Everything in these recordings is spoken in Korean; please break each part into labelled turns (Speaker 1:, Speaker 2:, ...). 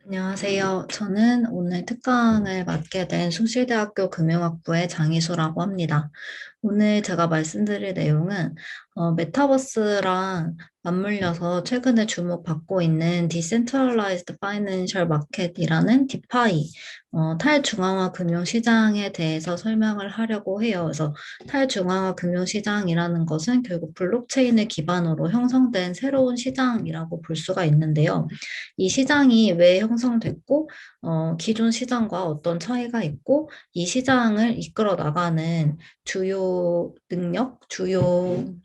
Speaker 1: 안녕하세요. 저는 오늘 특강을 맡게 된 숭실대학교 금융학부의 장희수라고 합니다. 오늘 제가 말씀드릴 내용은 메타버스랑 맞물려서 최근에 주목받고 있는 Decentralized Financial Market이라는 디파이, 탈중앙화 금융시장에 대해서 설명을 하려고 해요. 그래서 탈중앙화 금융시장이라는 것은 결국 블록체인을 기반으로 형성된 새로운 시장이라고 볼 수가 있는데요. 이 시장이 왜 형성됐고, 기존 시장과 어떤 차이가 있고, 이 시장을 이끌어 나가는 주요 능력, 주요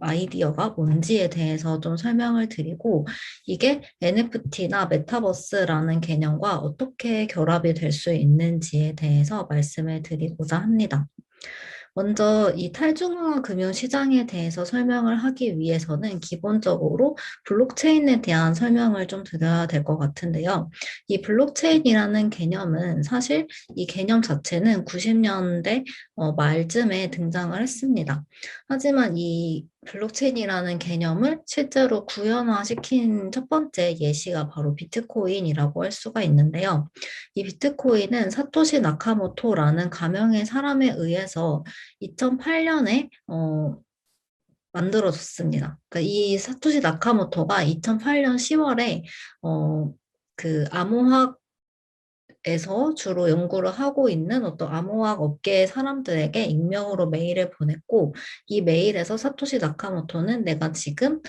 Speaker 1: 아이디어가 뭔지에 대해서 좀 설명을 드리고, 이게 NFT나 메타버스라는 개념과 어떻게 결합이 될 수 있는지에 대해서 말씀을 드리고자 합니다. 먼저 이 탈중앙화 금융시장에 대해서 설명을 하기 위해서는 기본적으로 블록체인에 대한 설명을 좀 드려야 될 것 같은데요. 이 블록체인이라는 개념은 사실 이 개념 자체는 90년대 말쯤에 등장을 했습니다. 하지만 이 블록체인이라는 개념을 실제로 구현화시킨 첫 번째 예시가 바로 비트코인이라고 할 수가 있는데요. 이 비트코인은 사토시 나카모토라는 가명의 사람에 의해서 2008년에 만들어졌습니다. 그러니까 이 사토시 나카모토가 2008년 10월에 그 암호학에서 주로 연구를 하고 있는 어떤 암호학 업계의 사람들에게 익명으로 메일을 보냈고, 이 메일에서 사토시 나카모토는 내가 지금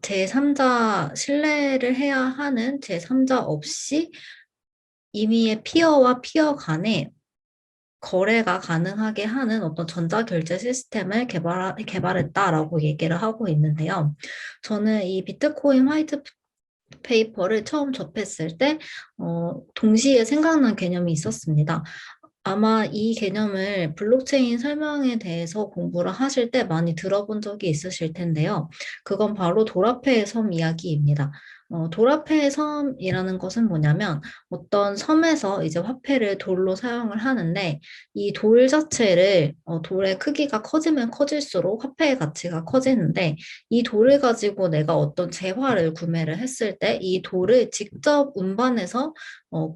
Speaker 1: 제3자 신뢰를 해야 하는 제3자 없이 임의의 피어와 피어 간에 거래가 가능하게 하는 어떤 전자결제 시스템을 개발했다라고 얘기를 하고 있는데요. 저는 이 비트코인 화이트 페이퍼를 처음 접했을 때, 동시에 생각난 개념이 있었습니다. 아마 이 개념을 블록체인 설명에 대해서 공부를 하실 때 많이 들어본 적이 있으실 텐데요. 그건 바로 도라페의 섬 이야기입니다. 도라페의 섬이라는 것은 뭐냐면 어떤 섬에서 이제 화폐를 돌로 사용을 하는데 이 돌 자체를 돌의 크기가 커지면 커질수록 화폐의 가치가 커지는데 이 돌을 가지고 내가 어떤 재화를 구매를 했을 때 이 돌을 직접 운반해서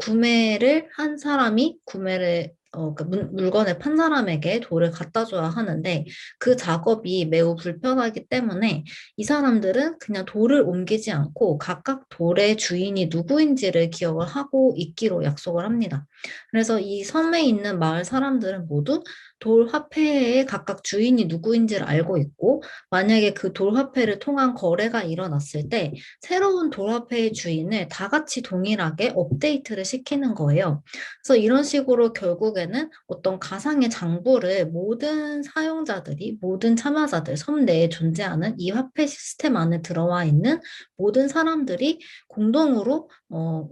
Speaker 1: 구매를 한 사람이 그 물건을 판 사람에게 돌을 갖다 줘야 하는데 그 작업이 매우 불편하기 때문에 이 사람들은 그냥 돌을 옮기지 않고 각각 돌의 주인이 누구인지를 기억을 하고 있기로 약속을 합니다. 그래서 이 섬에 있는 마을 사람들은 모두 돌 화폐의 각각 주인이 누구인지를 알고 있고 만약에 그 돌 화폐를 통한 거래가 일어났을 때 새로운 돌화폐의 주인을 다 같이 동일하게 업데이트를 시키는 거예요. 그래서 이런 식으로 결국에는 어떤 가상의 장부를 모든 사용자들이, 모든 참여자들, 섬 내에 존재하는 이 화폐 시스템 안에 들어와 있는 모든 사람들이 공동으로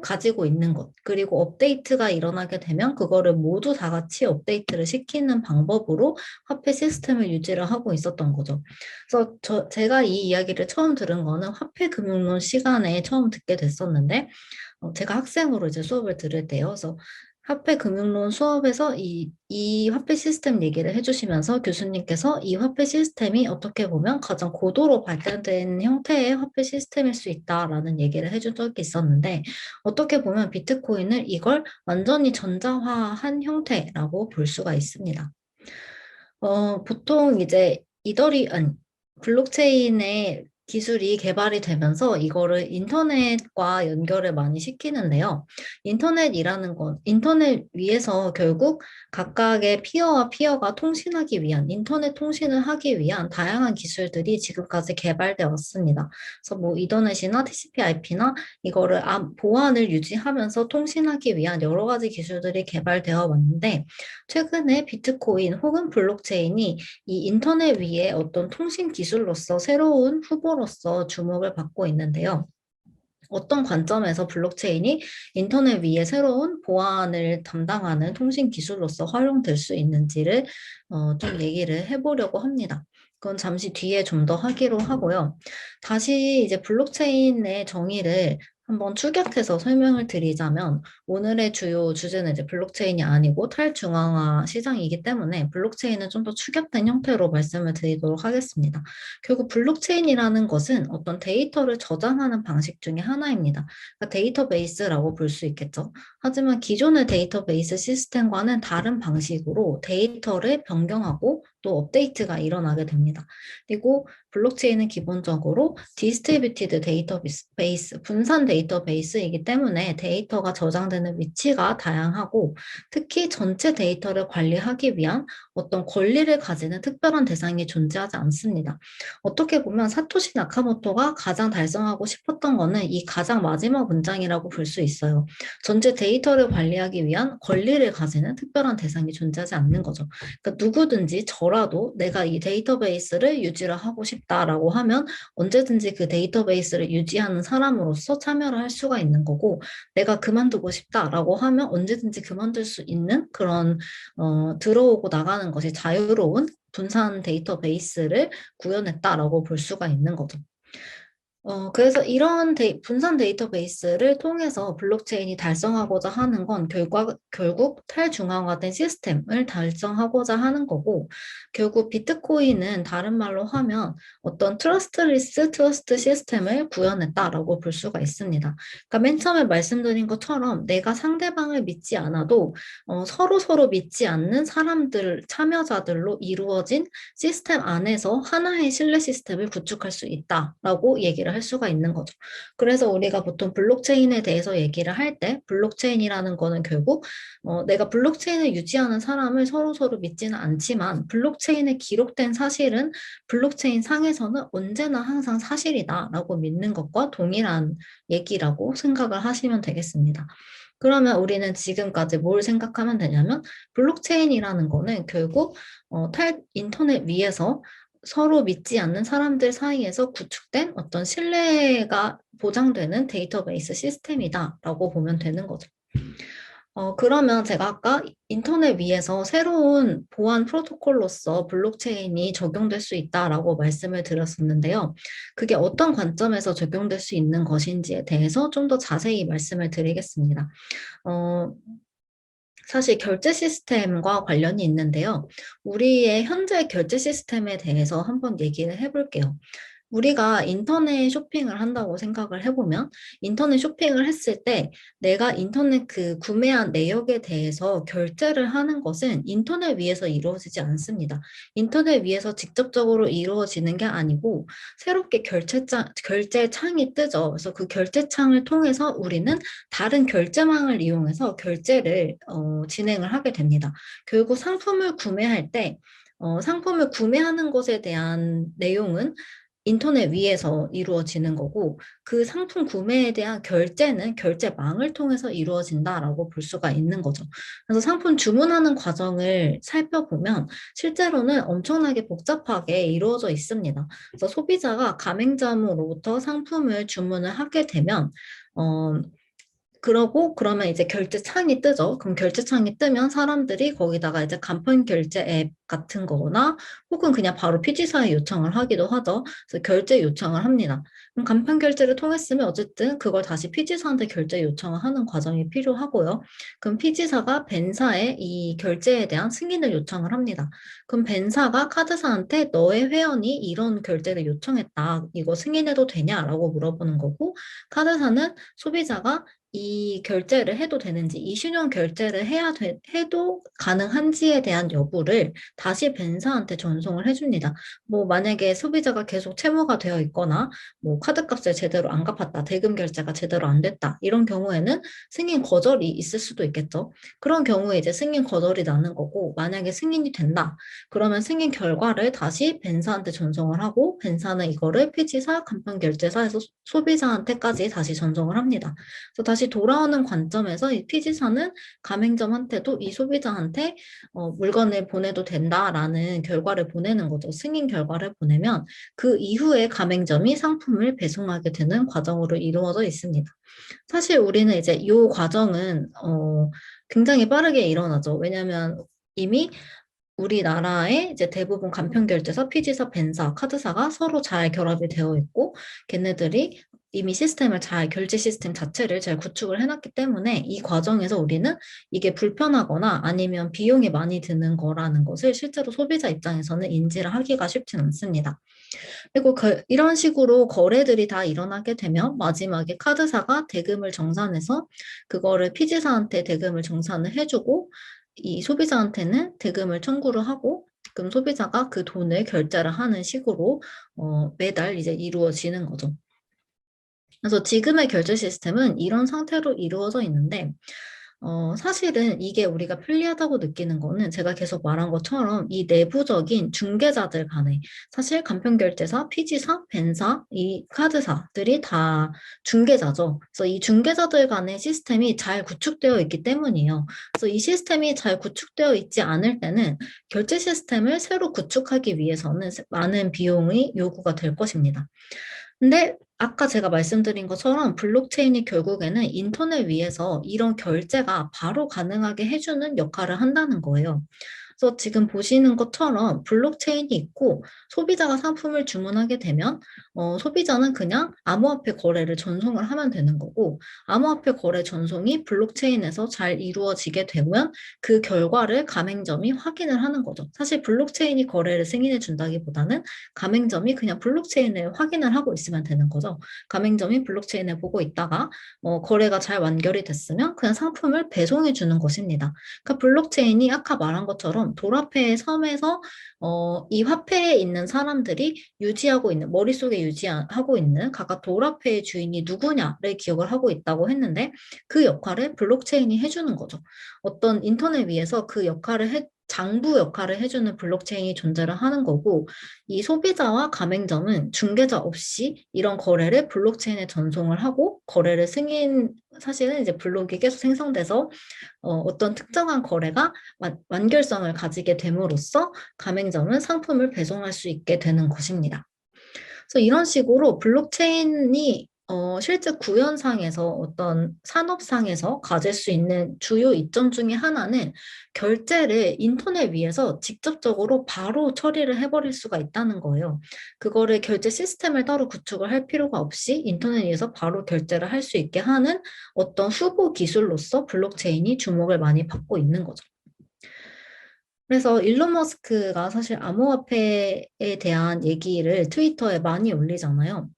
Speaker 1: 가지고 있는 것. 그리고 업데이트가 일어나게 되면 그거를 모두 다 같이 업데이트를 시키는 방법으로 화폐 시스템을 유지를 하고 있었던 거죠. 그래서 제가 이 이야기를 처음 들은 거는 화폐금융론 시간에 처음 듣게 됐었는데, 제가 학생으로 이제 수업을 들을 때요. 그래서 화폐금융론 수업에서 이 화폐 시스템 얘기를 해주시면서 교수님께서 이 화폐 시스템이 어떻게 보면 가장 고도로 발달된 형태의 화폐 시스템일 수 있다라는 얘기를 해준 적이 있었는데, 어떻게 보면 비트코인을 이걸 완전히 전자화한 형태라고 볼 수가 있습니다. 보통 이제 블록체인의 기술이 개발이 되면서 이거를 인터넷과 연결을 많이 시키는데요. 인터넷 위에서 결국 각각의 피어와 피어가 통신하기 위한, 인터넷 통신을 하기 위한 다양한 기술들이 지금까지 개발되어 왔습니다. 그래서 뭐 이더넷이나 TCP/IP나 이거를 보안을 유지하면서 통신하기 위한 여러 가지 기술들이 개발되어 왔는데, 최근에 비트코인 혹은 블록체인이 이 인터넷 위에 어떤 통신 기술로서 새로운 후보로서 주목을 받고 있는데요. 어떤 관점에서 블록체인이 인터넷 위에 새로운 보안을 담당하는 통신 기술로서 활용될 수 있는지를 좀 얘기를 해보려고 합니다. 그건 잠시 뒤에 좀 더 하기로 하고요. 다시 이제 블록체인의 정의를 한번 축약해서 설명을 드리자면 오늘의 주요 주제는 이제 블록체인이 아니고 탈중앙화 시장이기 때문에 블록체인은 좀 더 축약된 형태로 말씀을 드리도록 하겠습니다. 결국 블록체인이라는 것은 어떤 데이터를 저장하는 방식 중에 하나입니다. 그러니까 데이터베이스라고 볼 수 있겠죠. 하지만 기존의 데이터베이스 시스템과는 다른 방식으로 데이터를 변경하고 또 업데이트가 일어나게 됩니다. 그리고 블록체인은 기본적으로 디스트리뷰티드 데이터베이스, 분산 데이터베이스이기 때문에 데이터가 저장되는 위치가 다양하고 특히 전체 데이터를 관리하기 위한 어떤 권리를 가지는 특별한 대상이 존재하지 않습니다. 어떻게 보면 사토시 나카모토가 가장 달성하고 싶었던 거는 이 가장 마지막 문장이라고 볼 수 있어요. 전체 데이터를 관리하기 위한 권리를 가지는 특별한 대상이 존재하지 않는 거죠. 그러니까 누구든지 저라도 내가 이 데이터베이스를 유지를 하고 싶다라고 하면 언제든지 그 데이터베이스를 유지하는 사람으로서 참여를 할 수가 있는 거고 내가 그만두고 싶다라고 하면 언제든지 그만둘 수 있는 그런 들어오고 나가는 것이 자유로운 분산 데이터베이스를 구현했다라고 볼 수가 있는 거죠. 그래서 이런 분산 데이터베이스를 통해서 블록체인이 달성하고자 하는 건 결국 탈중앙화된 시스템을 달성하고자 하는 거고, 결국 비트코인은 다른 말로 하면 어떤 트러스트리스 트러스트 시스템을 구현했다라고 볼 수가 있습니다. 그러니까 맨 처음에 말씀드린 것처럼 내가 상대방을 믿지 않아도 서로 믿지 않는 사람들, 참여자들로 이루어진 시스템 안에서 하나의 신뢰 시스템을 구축할 수 있다라고 얘기를 할 수가 있는 거죠. 그래서 우리가 보통 블록체인에 대해서 얘기를 할 때 블록체인이라는 거는 결국 내가 블록체인을 유지하는 사람을 서로 믿지는 않지만 블록체인에 기록된 사실은 블록체인 상에서는 언제나 항상 사실이다라고 믿는 것과 동일한 얘기라고 생각을 하시면 되겠습니다. 그러면 우리는 지금까지 뭘 생각하면 되냐면 블록체인이라는 거는 결국 인터넷 위에서 서로 믿지 않는 사람들 사이에서 구축된 어떤 신뢰가 보장되는 데이터베이스 시스템이다라고 보면 되는 거죠. 그러면 제가 아까 인터넷 위에서 새로운 보안 프로토콜로서 블록체인이 적용될 수 있다라고 말씀을 드렸었는데요. 그게 어떤 관점에서 적용될 수 있는 것인지에 대해서 좀 더 자세히 말씀을 드리겠습니다. 어, 사실 결제 시스템과 관련이 있는데요. 우리의 현재 결제 시스템에 대해서 한번 얘기를 해볼게요. 우리가 인터넷 쇼핑을 한다고 생각을 해보면 인터넷 쇼핑을 했을 때 내가 인터넷 그 구매한 내역에 대해서 결제를 하는 것은 인터넷 위에서 이루어지지 않습니다. 인터넷 위에서 직접적으로 이루어지는 게 아니고 새롭게 결제 창이 뜨죠. 그래서 그 결제 창을 통해서 우리는 다른 결제망을 이용해서 결제를 진행을 하게 됩니다. 결국 상품을 구매할 때 상품을 구매하는 것에 대한 내용은 인터넷 위에서 이루어지는 거고 그 상품 구매에 대한 결제는 결제망을 통해서 이루어진다라고 볼 수가 있는 거죠. 그래서 상품 주문하는 과정을 살펴보면 실제로는 엄청나게 복잡하게 이루어져 있습니다. 그래서 소비자가 가맹점으로부터 상품을 주문을 하게 되면 그러면 이제 결제창이 뜨죠. 그럼 결제창이 뜨면 사람들이 거기다가 이제 간편 결제 앱 같은 거나 혹은 그냥 바로 피지사에 요청을 하기도 하죠. 그래서 결제 요청을 합니다. 그럼 간편 결제를 통했으면 어쨌든 그걸 다시 피지사한테 결제 요청을 하는 과정이 필요하고요. 그럼 피지사가 벤사에 이 결제에 대한 승인을 요청을 합니다. 그럼 벤사가 카드사한테 너의 회원이 이런 결제를 요청했다. 이거 승인해도 되냐라고 물어보는 거고 카드사는 소비자가 이 결제를 해도 되는지, 이신용 결제를 해도 가능한지에 대한 여부를 다시 벤사한테 전송을 해줍니다. 뭐, 만약에 소비자가 계속 채무가 되어 있거나, 뭐, 카드값을 제대로 안 갚았다, 대금 결제가 제대로 안 됐다, 이런 경우에는 승인 거절이 있을 수도 있겠죠. 그런 경우에 이제 승인 거절이 나는 거고, 만약에 승인이 된다, 그러면 승인 결과를 다시 벤사한테 전송을 하고, 벤사는 이거를 피지사, 간편결제사에서 소비자한테까지 다시 전송을 합니다. 그래서 다시 돌아오는 관점에서 이 피지사는 가맹점한테도 이 소비자한테 물건을 보내도 된다라는 결과를 보내는 거죠. 승인 결과를 보내면 그 이후에 가맹점이 상품을 배송하게 되는 과정으로 이루어져 있습니다. 사실 우리는 이제 이 과정은 굉장히 빠르게 일어나죠. 왜냐하면 이미 우리나라의 이제 대부분 간편결제사, 피지사, 벤사, 카드사가 서로 잘 결합이 되어 있고 걔네들이 이미 시스템을 결제 시스템 자체를 잘 구축을 해놨기 때문에 이 과정에서 우리는 이게 불편하거나 아니면 비용이 많이 드는 거라는 것을 실제로 소비자 입장에서는 인지를 하기가 쉽진 않습니다. 그리고 이런 식으로 거래들이 다 일어나게 되면 마지막에 카드사가 대금을 정산해서 그거를 피지사한테 대금을 정산을 해주고 이 소비자한테는 대금을 청구를 하고 그럼 소비자가 그 돈을 결제를 하는 식으로 매달 이제 이루어지는 거죠. 그래서 지금의 결제 시스템은 이런 상태로 이루어져 있는데 사실은 이게 우리가 편리하다고 느끼는 거는 제가 계속 말한 것처럼 이 내부적인 중개자들 간에 사실 간편결제사, 피지사, 벤사, 이 카드사들이 다 중개자죠. 그래서 이 중개자들 간의 시스템이 잘 구축되어 있기 때문이에요. 그래서 이 시스템이 잘 구축되어 있지 않을 때는 결제 시스템을 새로 구축하기 위해서는 많은 비용이 요구가 될 것입니다. 근데 아까 제가 말씀드린 것처럼 블록체인이 결국에는 인터넷 위에서 이런 결제가 바로 가능하게 해주는 역할을 한다는 거예요. 그래서 지금 보시는 것처럼 블록체인이 있고 소비자가 상품을 주문하게 되면 소비자는 그냥 암호화폐 거래를 전송을 하면 되는 거고 암호화폐 거래 전송이 블록체인에서 잘 이루어지게 되면 그 결과를 가맹점이 확인을 하는 거죠. 사실 블록체인이 거래를 승인해 준다기보다는 가맹점이 그냥 블록체인을 확인을 하고 있으면 되는 거죠. 가맹점이 블록체인을 보고 있다가 거래가 잘 완결이 됐으면 그냥 상품을 배송해 주는 것입니다. 그러니까 블록체인이 아까 말한 것처럼 돌화폐의 섬에서 이 화폐에 있는 사람들이 유지하고 있는 머릿속에 유지하고 있는 각각 돌화폐의 주인이 누구냐를 기억을 하고 있다고 했는데 그 역할을 블록체인이 해주는 거죠. 어떤 인터넷 위에서 그 역할을 장부 역할을 해주는 블록체인이 존재를 하는 거고 이 소비자와 가맹점은 중개자 없이 이런 거래를 블록체인에 전송을 하고 거래를 사실은 이제 블록이 계속 생성돼서 어떤 특정한 거래가 완결성을 가지게 됨으로써 가맹점은 상품을 배송할 수 있게 되는 것입니다. 그래서 이런 식으로 블록체인이 실제 구현상에서 어떤 산업상에서 가질 수 있는 주요 이점 중에 하나는 결제를 인터넷 위에서 직접적으로 바로 처리를 해버릴 수가 있다는 거예요. 그거를 결제 시스템을 따로 구축을 할 필요가 없이 인터넷 위에서 바로 결제를 할 수 있게 하는 어떤 후보 기술로서 블록체인이 주목을 많이 받고 있는 거죠. 그래서 일론 머스크가 사실 암호화폐에 대한 얘기를 트위터에 많이 올리잖아요.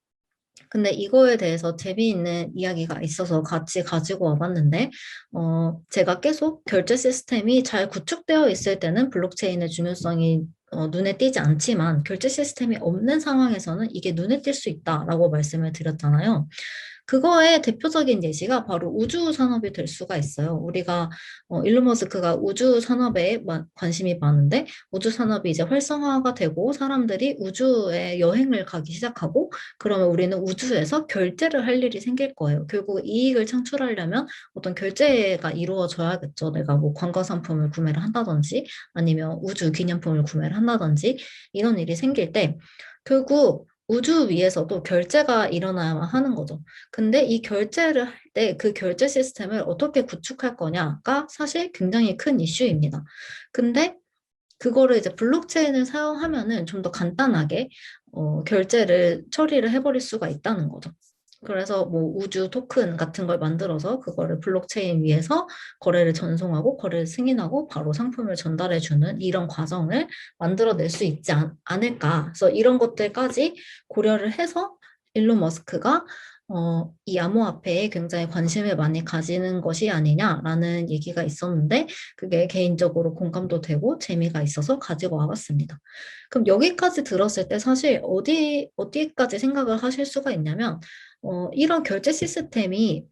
Speaker 1: 근데 이거에 대해서 재미있는 이야기가 있어서 같이 가지고 와봤는데, 제가 계속 결제 시스템이 잘 구축되어 있을 때는 블록체인의 중요성이 눈에 띄지 않지만 결제 시스템이 없는 상황에서는 이게 눈에 띌 수 있다라고 말씀을 드렸잖아요. 그거의 대표적인 예시가 바로 우주 산업이 될 수가 있어요. 우리가 일론 머스크가 우주 산업에 관심이 많은데 우주 산업이 이제 활성화가 되고 사람들이 우주에 여행을 가기 시작하고 그러면 우리는 우주에서 결제를 할 일이 생길 거예요. 결국 이익을 창출하려면 어떤 결제가 이루어져야겠죠. 내가 뭐 관광 상품을 구매를 한다든지 아니면 우주 기념품을 구매를 한다든지 이런 일이 생길 때 결국 우주 위에서도 결제가 일어나야만 하는 거죠. 근데 이 결제를 할 때 그 결제 시스템을 어떻게 구축할 거냐가 사실 굉장히 큰 이슈입니다. 근데 그거를 이제 블록체인을 사용하면은 좀 더 간단하게 결제를 처리를 해버릴 수가 있다는 거죠. 그래서 뭐 우주 토큰 같은 걸 만들어서 그거를 블록체인 위에서 거래를 전송하고 거래를 승인하고 바로 상품을 전달해주는 이런 과정을 만들어낼 수 있지 않을까. 그래서 이런 것들까지 고려를 해서 일론 머스크가 이 암호화폐에 굉장히 관심을 많이 가지는 것이 아니냐라는 얘기가 있었는데 그게 개인적으로 공감도 되고 재미가 있어서 가지고 와봤습니다. 그럼 여기까지 들었을 때 사실 어디까지 생각을 하실 수가 있냐면 이런 결제 시스템이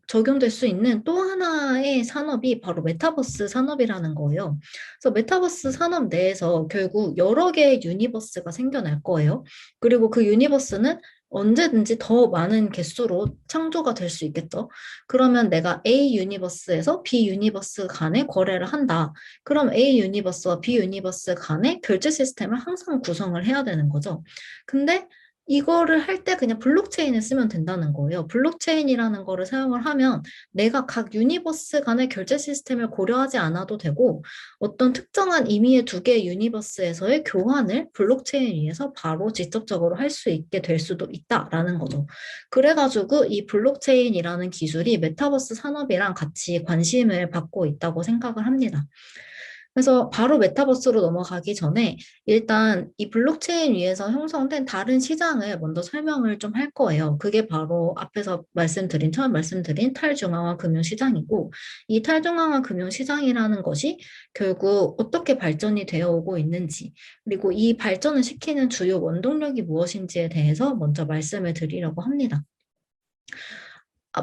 Speaker 1: 적용될 수 있는 또 하나의 산업이 바로 메타버스 산업이라는 거예요. 그래서 메타버스 산업 내에서 결국 여러 개의 유니버스가 생겨날 거예요. 그리고 그 유니버스는 언제든지 더 많은 개수로 창조가 될 수 있겠죠. 그러면 내가 A 유니버스에서 B 유니버스 간에 거래를 한다. 그럼 A 유니버스와 B 유니버스 간에 결제 시스템을 항상 구성을 해야 되는 거죠. 근데 이거를 할 때 그냥 블록체인을 쓰면 된다는 거예요. 블록체인이라는 거를 사용을 하면 내가 각 유니버스 간의 결제 시스템을 고려하지 않아도 되고 어떤 특정한 의미의 두 개의 유니버스에서의 교환을 블록체인 위에서 바로 직접적으로 할 수 있게 될 수도 있다라는 거죠. 그래가지고 이 블록체인이라는 기술이 메타버스 산업이랑 같이 관심을 받고 있다고 생각을 합니다. 그래서 바로 메타버스로 넘어가기 전에 일단 이 블록체인 위에서 형성된 다른 시장을 먼저 설명을 좀 할 거예요. 그게 바로 앞에서 처음 말씀드린 탈중앙화 금융시장이고, 이 탈중앙화 금융시장이라는 것이 결국 어떻게 발전이 되어 오고 있는지, 그리고 이 발전을 시키는 주요 원동력이 무엇인지에 대해서 먼저 말씀을 드리려고 합니다.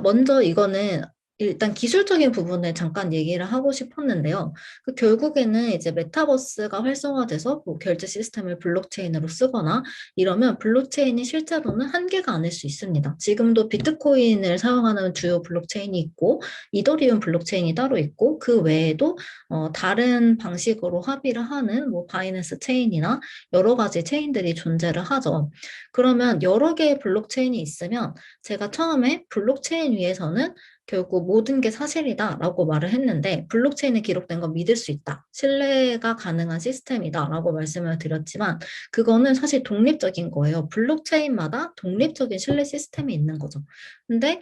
Speaker 1: 먼저 이거는 일단 기술적인 부분을 잠깐 얘기를 하고 싶었는데요. 결국에는 이제 메타버스가 활성화돼서 뭐 결제 시스템을 블록체인으로 쓰거나 이러면 블록체인이 실제로는 한계가 아닐 수 있습니다. 지금도 비트코인을 사용하는 주요 블록체인이 있고 이더리움 블록체인이 따로 있고 그 외에도 다른 방식으로 합의를 하는 뭐 바이낸스 체인이나 여러 가지 체인들이 존재를 하죠. 그러면 여러 개의 블록체인이 있으면 제가 처음에 블록체인 위에서는 결국 모든 게 사실이다라고 말을 했는데 블록체인에 기록된 건 믿을 수 있다. 신뢰가 가능한 시스템이다라고 말씀을 드렸지만 그거는 사실 독립적인 거예요. 블록체인마다 독립적인 신뢰 시스템이 있는 거죠. 근데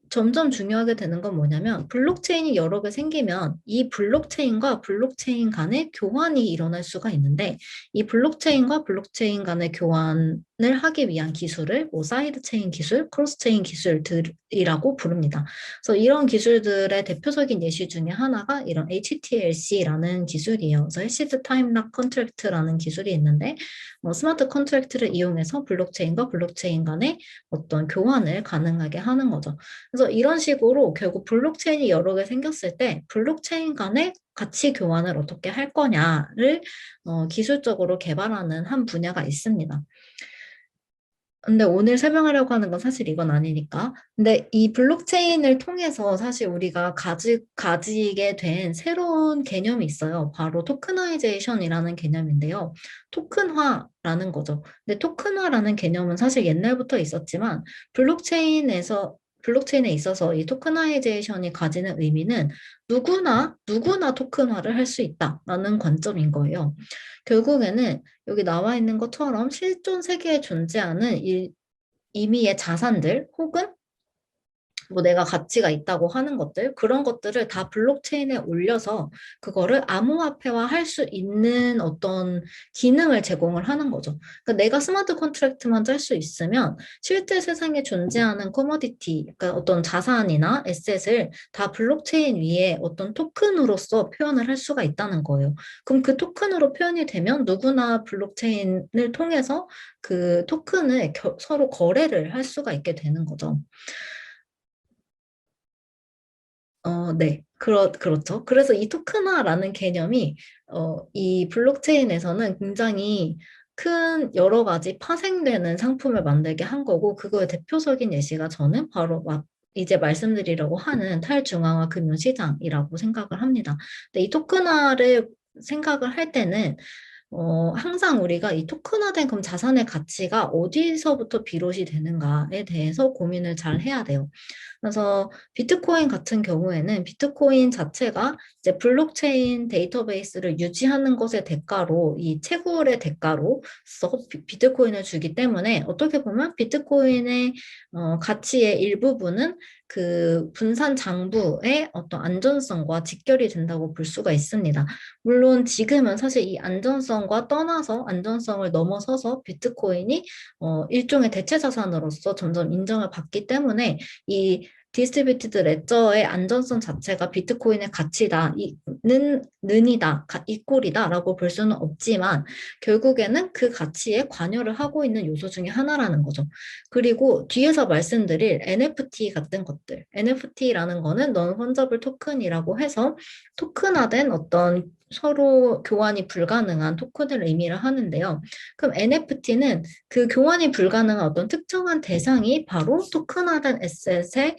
Speaker 1: 점점 중요하게 되는 건 뭐냐면 블록체인이 여러 개 생기면 이 블록체인과 블록체인 간의 교환이 일어날 수가 있는데 이 블록체인과 블록체인 간의 교환을 하기 위한 기술을 뭐 사이드 체인 기술, 크로스 체인 기술들이라고 부릅니다. 그래서 이런 기술들의 대표적인 예시 중에 하나가 이런 HTLC라는 기술이에요. 그래서 해시드 타임 락 컨트랙트라는 기술이 있는데 스마트 컨트랙트를 이용해서 블록체인과 블록체인 간의 어떤 교환을 가능하게 하는 거죠. 그래서 이런 식으로 결국 블록체인이 여러 개 생겼을 때 블록체인 간의 가치 교환을 어떻게 할 거냐를 기술적으로 개발하는 한 분야가 있습니다. 근데 오늘 설명하려고 하는 건 사실 이건 아니니까. 근데 이 블록체인을 통해서 사실 우리가 가지게 된 새로운 개념이 있어요. 바로 토크나이제이션이라는 개념인데요. 토큰화라는 거죠. 근데 토큰화라는 개념은 사실 옛날부터 있었지만 블록체인에 있어서 이 토크나이제이션이 가지는 의미는 누구나 토큰화를 할 수 있다라는 관점인 거예요. 결국에는 여기 나와 있는 것처럼 실존 세계에 존재하는 임의의 자산들 혹은 뭐 내가 가치가 있다고 하는 것들, 그런 것들을 다 블록체인에 올려서 그거를 암호화폐화 할 수 있는 어떤 기능을 제공을 하는 거죠. 그러니까 내가 스마트 컨트랙트만 짤 수 있으면 실제 세상에 존재하는 커머디티, 그러니까 어떤 자산이나 에셋을 다 블록체인 위에 어떤 토큰으로서 표현을 할 수가 있다는 거예요. 그럼 그 토큰으로 표현이 되면 누구나 블록체인을 통해서 그 토큰을 서로 거래를 할 수가 있게 되는 거죠. 네. 그렇죠. 그래서 이 토큰화라는 개념이, 이 블록체인에서는 굉장히 큰 여러 가지 파생되는 상품을 만들게 한 거고, 그거의 대표적인 예시가 저는 바로 이제 말씀드리려고 하는 탈중앙화 금융시장이라고 생각을 합니다. 근데 이 토큰화를 생각을 할 때는 항상 우리가 이 토큰화된 그럼 자산의 가치가 어디서부터 비롯이 되는가에 대해서 고민을 잘 해야 돼요. 그래서 비트코인 같은 경우에는 비트코인 자체가 이제 블록체인 데이터베이스를 유지하는 것의 대가로 이 채굴의 대가로서 비트코인을 주기 때문에 어떻게 보면 비트코인의 가치의 일부분은 그 분산 장부의 어떤 안전성과 직결이 된다고 볼 수가 있습니다. 물론 지금은 사실 이 안전성과 떠나서 안전성을 넘어서서 비트코인이 일종의 대체 자산으로서 점점 인정을 받기 때문에 이 디스트리뷰티드 레저의 안전성 자체가 비트코인의 가치다, 는이다, 이꼴이다라고 볼 수는 없지만 결국에는 그 가치에 관여를 하고 있는 요소 중에 하나라는 거죠. 그리고 뒤에서 말씀드릴 NFT 같은 것들, NFT라는 거는 non fungible token이라고 해서 토큰화된 어떤 서로 교환이 불가능한 토큰을 의미를 하는데요. 그럼 NFT는 그 교환이 불가능한 어떤 특정한 대상이 바로 토큰화된 에셋의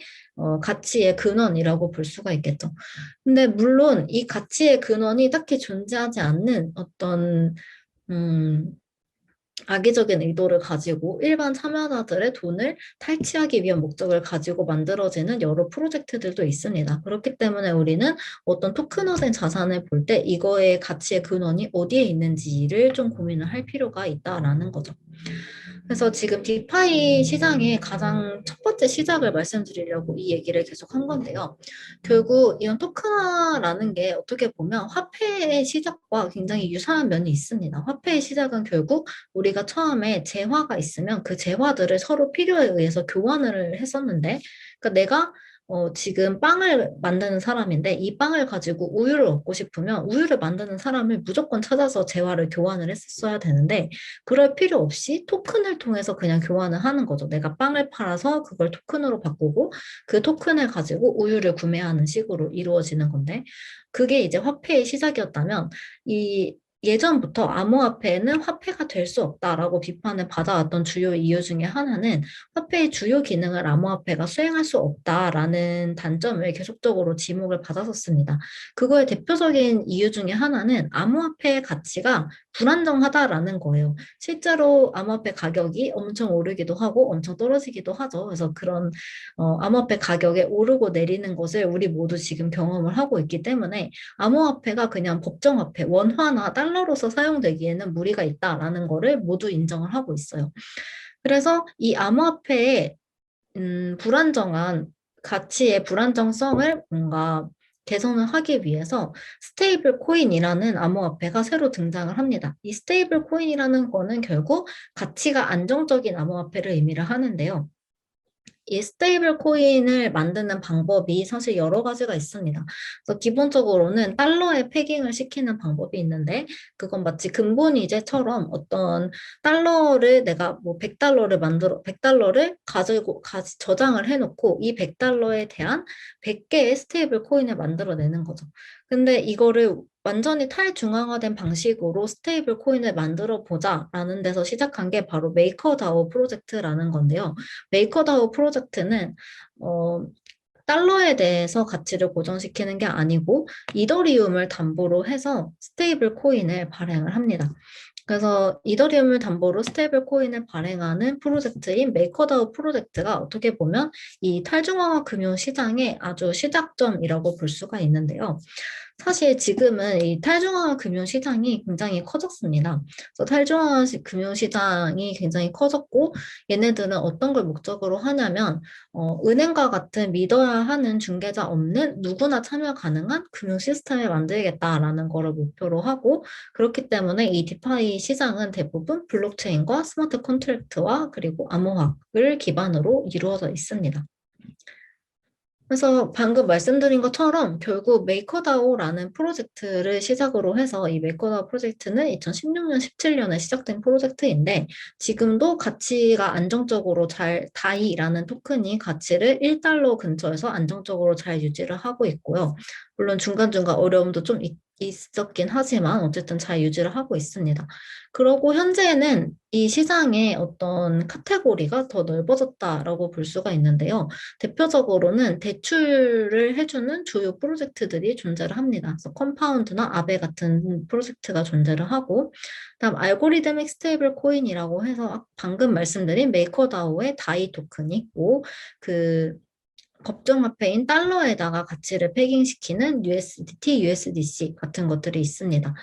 Speaker 1: 가치의 근원이라고 볼 수가 있겠죠. 근데 물론 이 가치의 근원이 딱히 존재하지 않는 어떤 음, 악의적인 의도를 가지고 일반 참여자들의 돈을 탈취하기 위한 목적을 가지고 만들어지는 여러 프로젝트들도 있습니다. 그렇기 때문에 우리는 어떤 토큰화된 자산을 볼 때 이거의 가치의 근원이 어디에 있는지를 좀 고민을 할 필요가 있다라는 거죠. 그래서 지금 디파이 시장의 가장 첫 번째 시작을 말씀드리려고 이 얘기를 계속 한 건데요. 결국 이런 토큰화라는 게 어떻게 보면 화폐의 시작과 굉장히 유사한 면이 있습니다. 화폐의 시작은 결국 우리가 처음에 재화가 있으면 그 재화들을 서로 필요에 의해서 교환을 했었는데, 그러니까 내가 지금 빵을 만드는 사람인데 이 빵을 가지고 우유를 얻고 싶으면 우유를 만드는 사람을 무조건 찾아서 재화를 교환을 했었어야 되는데 그럴 필요 없이 토큰을 통해서 그냥 교환을 하는 거죠. 내가 빵을 팔아서 그걸 토큰으로 바꾸고 그 토큰을 가지고 우유를 구매하는 식으로 이루어지는 건데 그게 이제 화폐의 시작이었다면 이 예전부터 암호화폐는 화폐가 될 수 없다라고 비판을 받아왔던 주요 이유 중에 하나는 화폐의 주요 기능을 암호화폐가 수행할 수 없다라는 단점을 계속적으로 지목을 받았었습니다. 그거의 대표적인 이유 중에 하나는 암호화폐의 가치가 불안정하다라는 거예요. 실제로 암호화폐 가격이 엄청 오르기도 하고 엄청 떨어지기도 하죠. 그래서 그런 암호화폐 가격에 오르고 내리는 것을 우리 모두 지금 경험을 하고 있기 때문에 암호화폐가 그냥 법정화폐, 원화나 달러로서 사용되기에는 무리가 있다라는 거를 모두 인정을 하고 있어요. 그래서 이 암호화폐의 불안정한 가치의 불안정성을 뭔가 개선을 하기 위해서 스테이블 코인이라는 암호화폐가 새로 등장을 합니다. 이 스테이블 코인이라는 거는 결국 가치가 안정적인 암호화폐를 의미를 하는데요. 이 스테이블 코인을 만드는 방법이 사실 여러 가지가 있습니다. 그래서 기본적으로는 달러에 패깅을 시키는 방법이 있는데 그건 마치 근본이제처럼 어떤 달러를 내가 뭐 100달러를 만들어 100달러를 가지고 저장을 해놓고 이 100달러에 대한 100개의 스테이블 코인을 만들어내는 거죠. 근데 이거를 완전히 탈중앙화된 방식으로 스테이블 코인을 만들어 보자라는 데서 시작한 게 바로 메이커다오 프로젝트라는 건데요. 메이커다오 프로젝트는 달러에 대해서 가치를 고정시키는 게 아니고 이더리움을 담보로 해서 스테이블 코인을 발행을 합니다. 그래서 이더리움을 담보로 스테이블 코인을 발행하는 프로젝트인 메이커다오 프로젝트가 어떻게 보면 이 탈중앙화 금융 시장의 아주 시작점이라고 볼 수가 있는데요. 사실 지금은 이 탈중앙화 금융 시장이 굉장히 커졌습니다. 그래서 탈중앙화 금융 시장이 굉장히 커졌고 얘네들은 어떤 걸 목적으로 하냐면 은행과 같은 믿어야 하는 중개자 없는 누구나 참여 가능한 금융 시스템을 만들겠다라는 거를 목표로 하고 그렇기 때문에 이 디파이 시장은 대부분 블록체인과 스마트 컨트랙트와 그리고 암호화를 기반으로 이루어져 있습니다. 그래서 방금 말씀드린 것처럼 결국 메이커다오라는 프로젝트를 시작으로 해서 이 메이커다오 프로젝트는 2016년, 17년에 시작된 프로젝트인데 지금도 가치가 안정적으로 다이라는 토큰이 가치를 1달러 근처에서 안정적으로 잘 유지를 하고 있고요. 물론 중간중간 어려움도 좀 있었긴 하지만 어쨌든 잘 유지를 하고 있습니다. 그러고 현재는 이 시장의 어떤 카테고리가 더 넓어졌다라고 볼 수가 있는데요. 대표적으로는 대출을 해주는 주요 프로젝트들이 존재를 합니다. 그래서 컴파운드나 아베 같은 프로젝트가 존재를 하고, 다음 알고리드믹 스테이블 코인이라고 해서 방금 말씀드린 메이커다오의 다이 토큰이 있고, 그 법정화폐인 달러에다가 가치를 패깅시키는 USDT, USDC 같은 것들이 있습니다.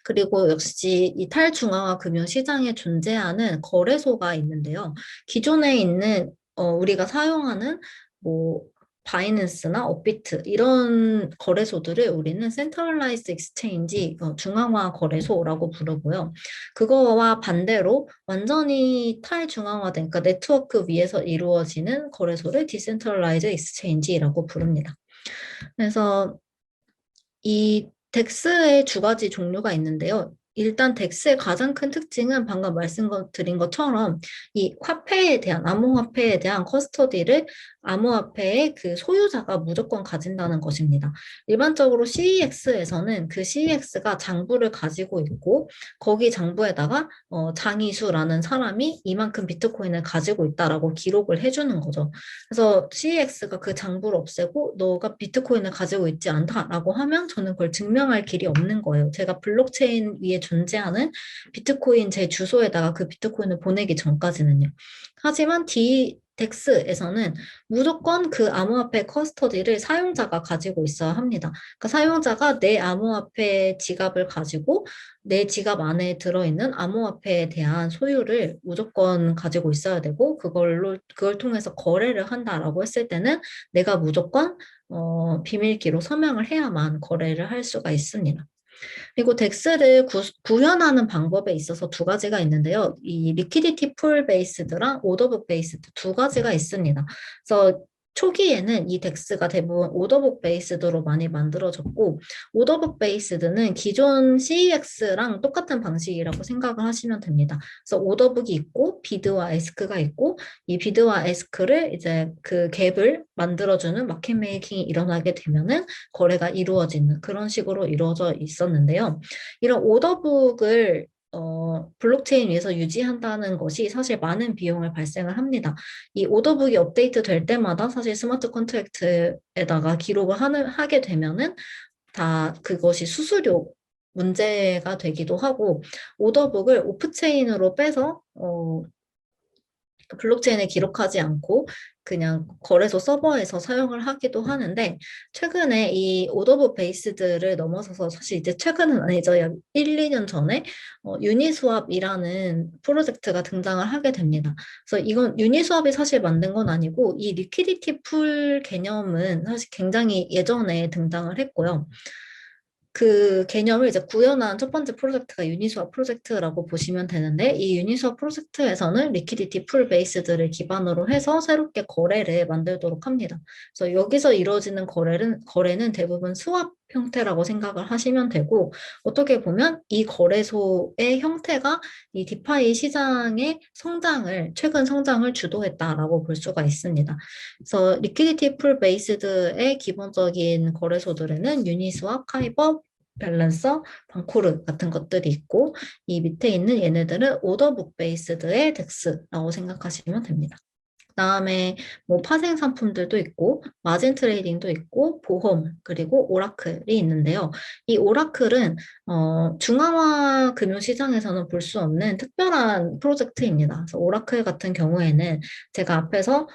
Speaker 1: 그리고 역시 이 탈중앙화 금융 시장에 존재하는 거래소가 있는데요. 기존에 있는 우리가 사용하는 뭐 바이낸스나 업비트 이런 거래소들을 우리는 센트럴라이즈 익스체인지 중앙화 거래소라고 부르고요. 그거와 반대로 완전히 탈중앙화된 그러니까 네트워크 위에서 이루어지는 거래소를 디센트럴라이즈 익스체인지라고 부릅니다. 그래서 이 덱스의 두 가지 종류가 있는데요. 일단 덱스의 가장 큰 특징은 방금 말씀드린 것처럼 이 화폐에 대한 암호화폐에 대한 커스터디를 암호화폐의 그 소유자가 무조건 가진다는 것입니다. 일반적으로 CEX에서는 그 CEX가 장부를 가지고 있고 거기 장부에다가 장이수라는 사람이 이만큼 비트코인을 가지고 있다라고 기록을 해주는 거죠. 그래서 CEX가 그 장부를 없애고 너가 비트코인을 가지고 있지 않다라고 하면 저는 그걸 증명할 길이 없는 거예요. 제가 블록체인 위에 존재하는 비트코인 제 주소에다가 그 비트코인을 보내기 전까지는요. 하지만 덱스에서는 무조건 그 암호화폐 커스터디를 사용자가 가지고 있어야 합니다. 그러니까 사용자가 내 암호화폐 지갑을 가지고 내 지갑 안에 들어있는 암호화폐에 대한 소유를 무조건 가지고 있어야 되고 그걸 통해서 거래를 한다라고 했을 때는 내가 무조건 비밀키로 서명을 해야만 거래를 할 수가 있습니다. 그리고 덱스를 구현하는 방법에 있어서 두 가지가 있는데요. 이 리퀴디티 풀 베이스드랑 오더북 베이스드 두 가지가 있습니다. 그래서 초기에는 이 덱스가 대부분 오더북 베이스드로 많이 만들어졌고 오더북 베이스드는 기존 CEX랑 똑같은 방식이라고 생각을 하시면 됩니다. 그래서 오더북이 있고 비드와 에스크가 있고 이 비드와 에스크를 이제 그 갭을 만들어주는 마켓 메이킹이 일어나게 되면은 거래가 이루어지는 그런 식으로 이루어져 있었는데요. 이런 오더북을 블록체인 위에서 유지한다는 것이 사실 많은 비용을 발생을 합니다. 이 오더북이 업데이트 될 때마다 사실 스마트 컨트랙트에다가 기록을 하게 되면은 다 그것이 수수료 문제가 되기도 하고 오더북을 오프체인으로 빼서 블록체인에 기록하지 않고 그냥 거래소 서버에서 사용을 하기도 하는데 최근에 이 오더북 베이스들을 넘어서서 사실 이제 최근은 아니죠. 약 1, 2년 전에 유니스왑이라는 프로젝트가 등장을 하게 됩니다. 그래서 이건 유니스왑이 사실 만든 건 아니고 이 리퀴디티 풀 개념은 사실 굉장히 예전에 등장을 했고요. 그 개념을 이제 구현한 첫 번째 프로젝트가 유니스왑 프로젝트라고 보시면 되는데 이 유니스왑 프로젝트에서는 리퀴디티 풀 베이스들을 기반으로 해서 새롭게 거래를 만들도록 합니다. 그래서 여기서 이루어지는 거래는 대부분 스왑 형태라고 생각을 하시면 되고 어떻게 보면 이 거래소의 형태가 이 디파이 시장의 최근 성장을 주도했다라고 볼 수가 있습니다. 그래서 리퀴디티 풀 베이스드의 기본적인 거래소들에는 유니스왑, 카이버, 밸런서, 방코르 같은 것들이 있고 이 밑에 있는 얘네들은 오더북 베이스드의 덱스라고 생각하시면 됩니다. 그다음에 뭐 파생 상품들도 있고 마진 트레이딩도 있고 보험 그리고 오라클이 있는데요. 이 오라클은 중앙화 금융 시장에서는 볼 수 없는 특별한 프로젝트입니다. 그래서 오라클 같은 경우에는 제가 앞에서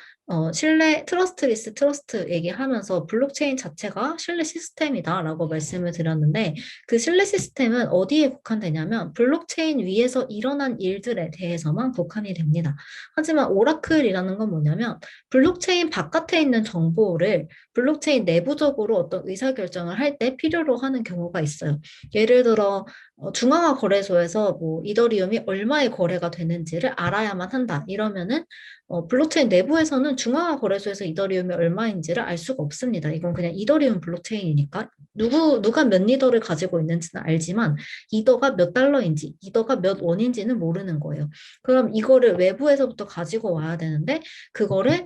Speaker 1: 신뢰 트러스트 얘기하면서 블록체인 자체가 신뢰 시스템이다라고 말씀을 드렸는데 그 신뢰 시스템은 어디에 국한되냐면 블록체인 위에서 일어난 일들에 대해서만 국한이 됩니다. 하지만 오라클이라는 건 뭐냐면 블록체인 바깥에 있는 정보를 블록체인 내부적으로 어떤 의사결정을 할 때 필요로 하는 경우가 있어요. 예를 들어 중앙화 거래소에서 뭐 이더리움이 얼마의 거래가 되는지를 알아야만 한다. 이러면은 블록체인 내부에서는 중앙화 거래소에서 이더리움이 얼마인지를 알 수가 없습니다. 이건 그냥 이더리움 블록체인이니까 누가 몇 이더를 가지고 있는지는 알지만 이더가 몇 달러인지 이더가 몇 원인지는 모르는 거예요. 그럼 이거를 외부에서부터 가지고 와야 되는데 그거를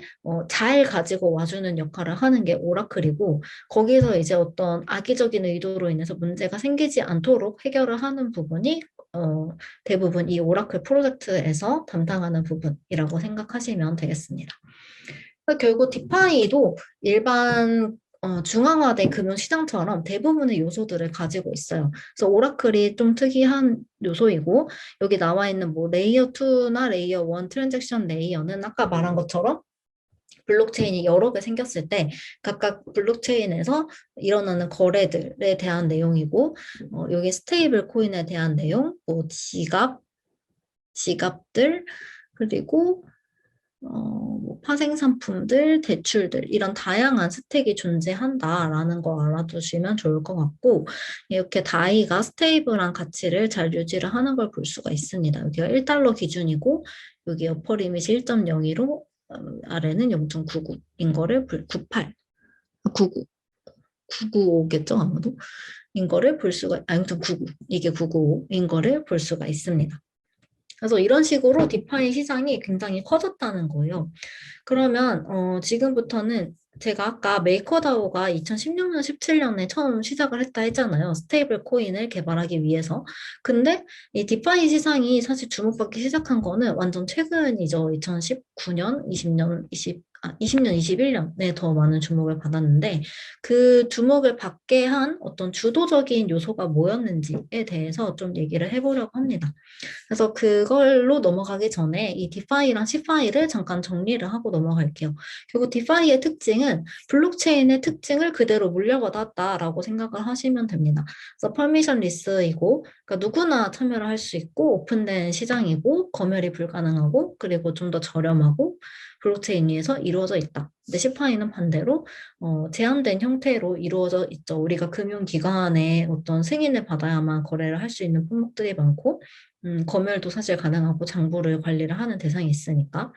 Speaker 1: 잘 가지고 와주는 역할을 하는 게 오라클이고 거기서 이제 어떤 악의적인 의도로 인해서 문제가 생기지 않도록 해결을 하는 부분이 대부분 이 오라클 프로젝트에서 담당하는 부분이라고 생각하시면 되겠습니다. 결국 디파이도 일반 중앙화된 금융시장처럼 대부분의 요소들을 가지고 있어요. 그래서 오라클이 좀 특이한 요소이고 여기 나와 있는 뭐 레이어 2나 레이어 1 트랜잭션 레이어는 아까 말한 것처럼 블록체인이 여러 개 생겼을 때 각각 블록체인에서 일어나는 거래들에 대한 내용이고 여기 스테이블 코인에 대한 내용, 뭐 지갑들 그리고 뭐 파생 상품들, 대출들 이런 다양한 스택이 존재한다라는 거 알아두시면 좋을 것 같고 이렇게 다이가 스테이블한 가치를 잘 유지를 하는 걸 볼 수가 있습니다. 여기가 1달러 기준이고 여기 어퍼 리밋이 1.02로 아래는 0.99인 거를 98, 99, 995겠죠 아무도? 인 거를 볼 수가 0.99 이게 995인 거를 볼 수가 있습니다. 그래서 이런 식으로 디파이 시장이 굉장히 커졌다는 거예요. 그러면 지금부터는 제가 아까 메이커다오가 2016년, 17년에 처음 시작을 했다 했잖아요. 스테이블 코인을 개발하기 위해서. 근데 이 디파이 시장이 사실 주목받기 시작한 거는 완전 최근이죠. 2019년, 20년, 20년, 21년에 더 많은 주목을 받았는데 그 주목을 받게 한 어떤 주도적인 요소가 뭐였는지에 대해서 좀 얘기를 해보려고 합니다. 그래서 그걸로 넘어가기 전에 이 디파이랑 시파이를 잠깐 정리를 하고 넘어갈게요. 결국 디파이의 특징은 블록체인의 특징을 그대로 물려받았다라고 생각을 하시면 됩니다. 그래서 퍼미션리스이고, 그러니까 누구나 참여를 할 수 있고, 오픈된 시장이고, 검열이 불가능하고, 그리고 좀 더 저렴하고, 블록체인 위에서 이루어져 있다. 근데 시파이는 반대로 제한된 형태로 이루어져 있죠. 우리가 금융기관에 어떤 승인을 받아야만 거래를 할 수 있는 품목들이 많고, 검열도 사실 가능하고 장부를 관리를 하는 대상이 있으니까.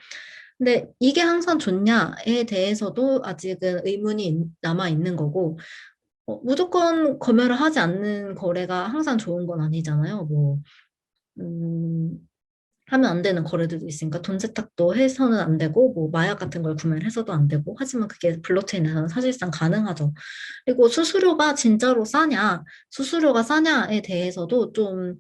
Speaker 1: 근데 이게 항상 좋냐에 대해서도 아직은 의문이 남아 있는 거고, 무조건 검열을 하지 않는 거래가 항상 좋은 건 아니잖아요. 뭐, 음, 하면 안 되는 거래들도 있으니까 돈 세탁도 해서는 안 되고 뭐 마약 같은 걸 구매를 해서도 안 되고 하지만 그게 블록체인에서는 사실상 가능하죠. 그리고 수수료가 진짜로 싸냐, 수수료가 싸냐에 대해서도 좀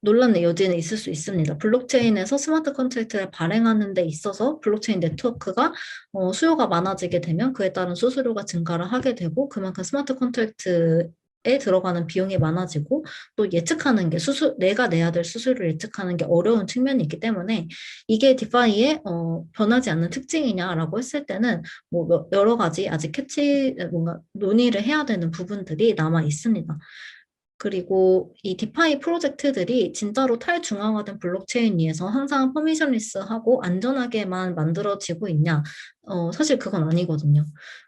Speaker 1: 논란의 여지는 있을 수 있습니다. 블록체인에서 스마트 컨트랙트를 발행하는 데 있어서 블록체인 네트워크가 수요가 많아지게 되면 그에 따른 수수료가 증가를 하게 되고 그만큼 스마트 컨트랙트에 들어가는 비용이 많아지고 또 예측하는 게 내가 내야 될 수수료를 예측하는 게 어려운 측면이 있기 때문에 이게 디파이의 변하지 않는 특징이냐라고 했을 때는 뭐 여러 가지 아직 뭔가 논의를 해야 되는 부분들이 남아 있습니다. 그리고 이 디파이 프로젝트들이 진짜로 탈중앙화된 블록체인 위에서 항상 퍼미션리스하고 안전하게만 만들어지고 있냐? 사실 그건 아니거든요.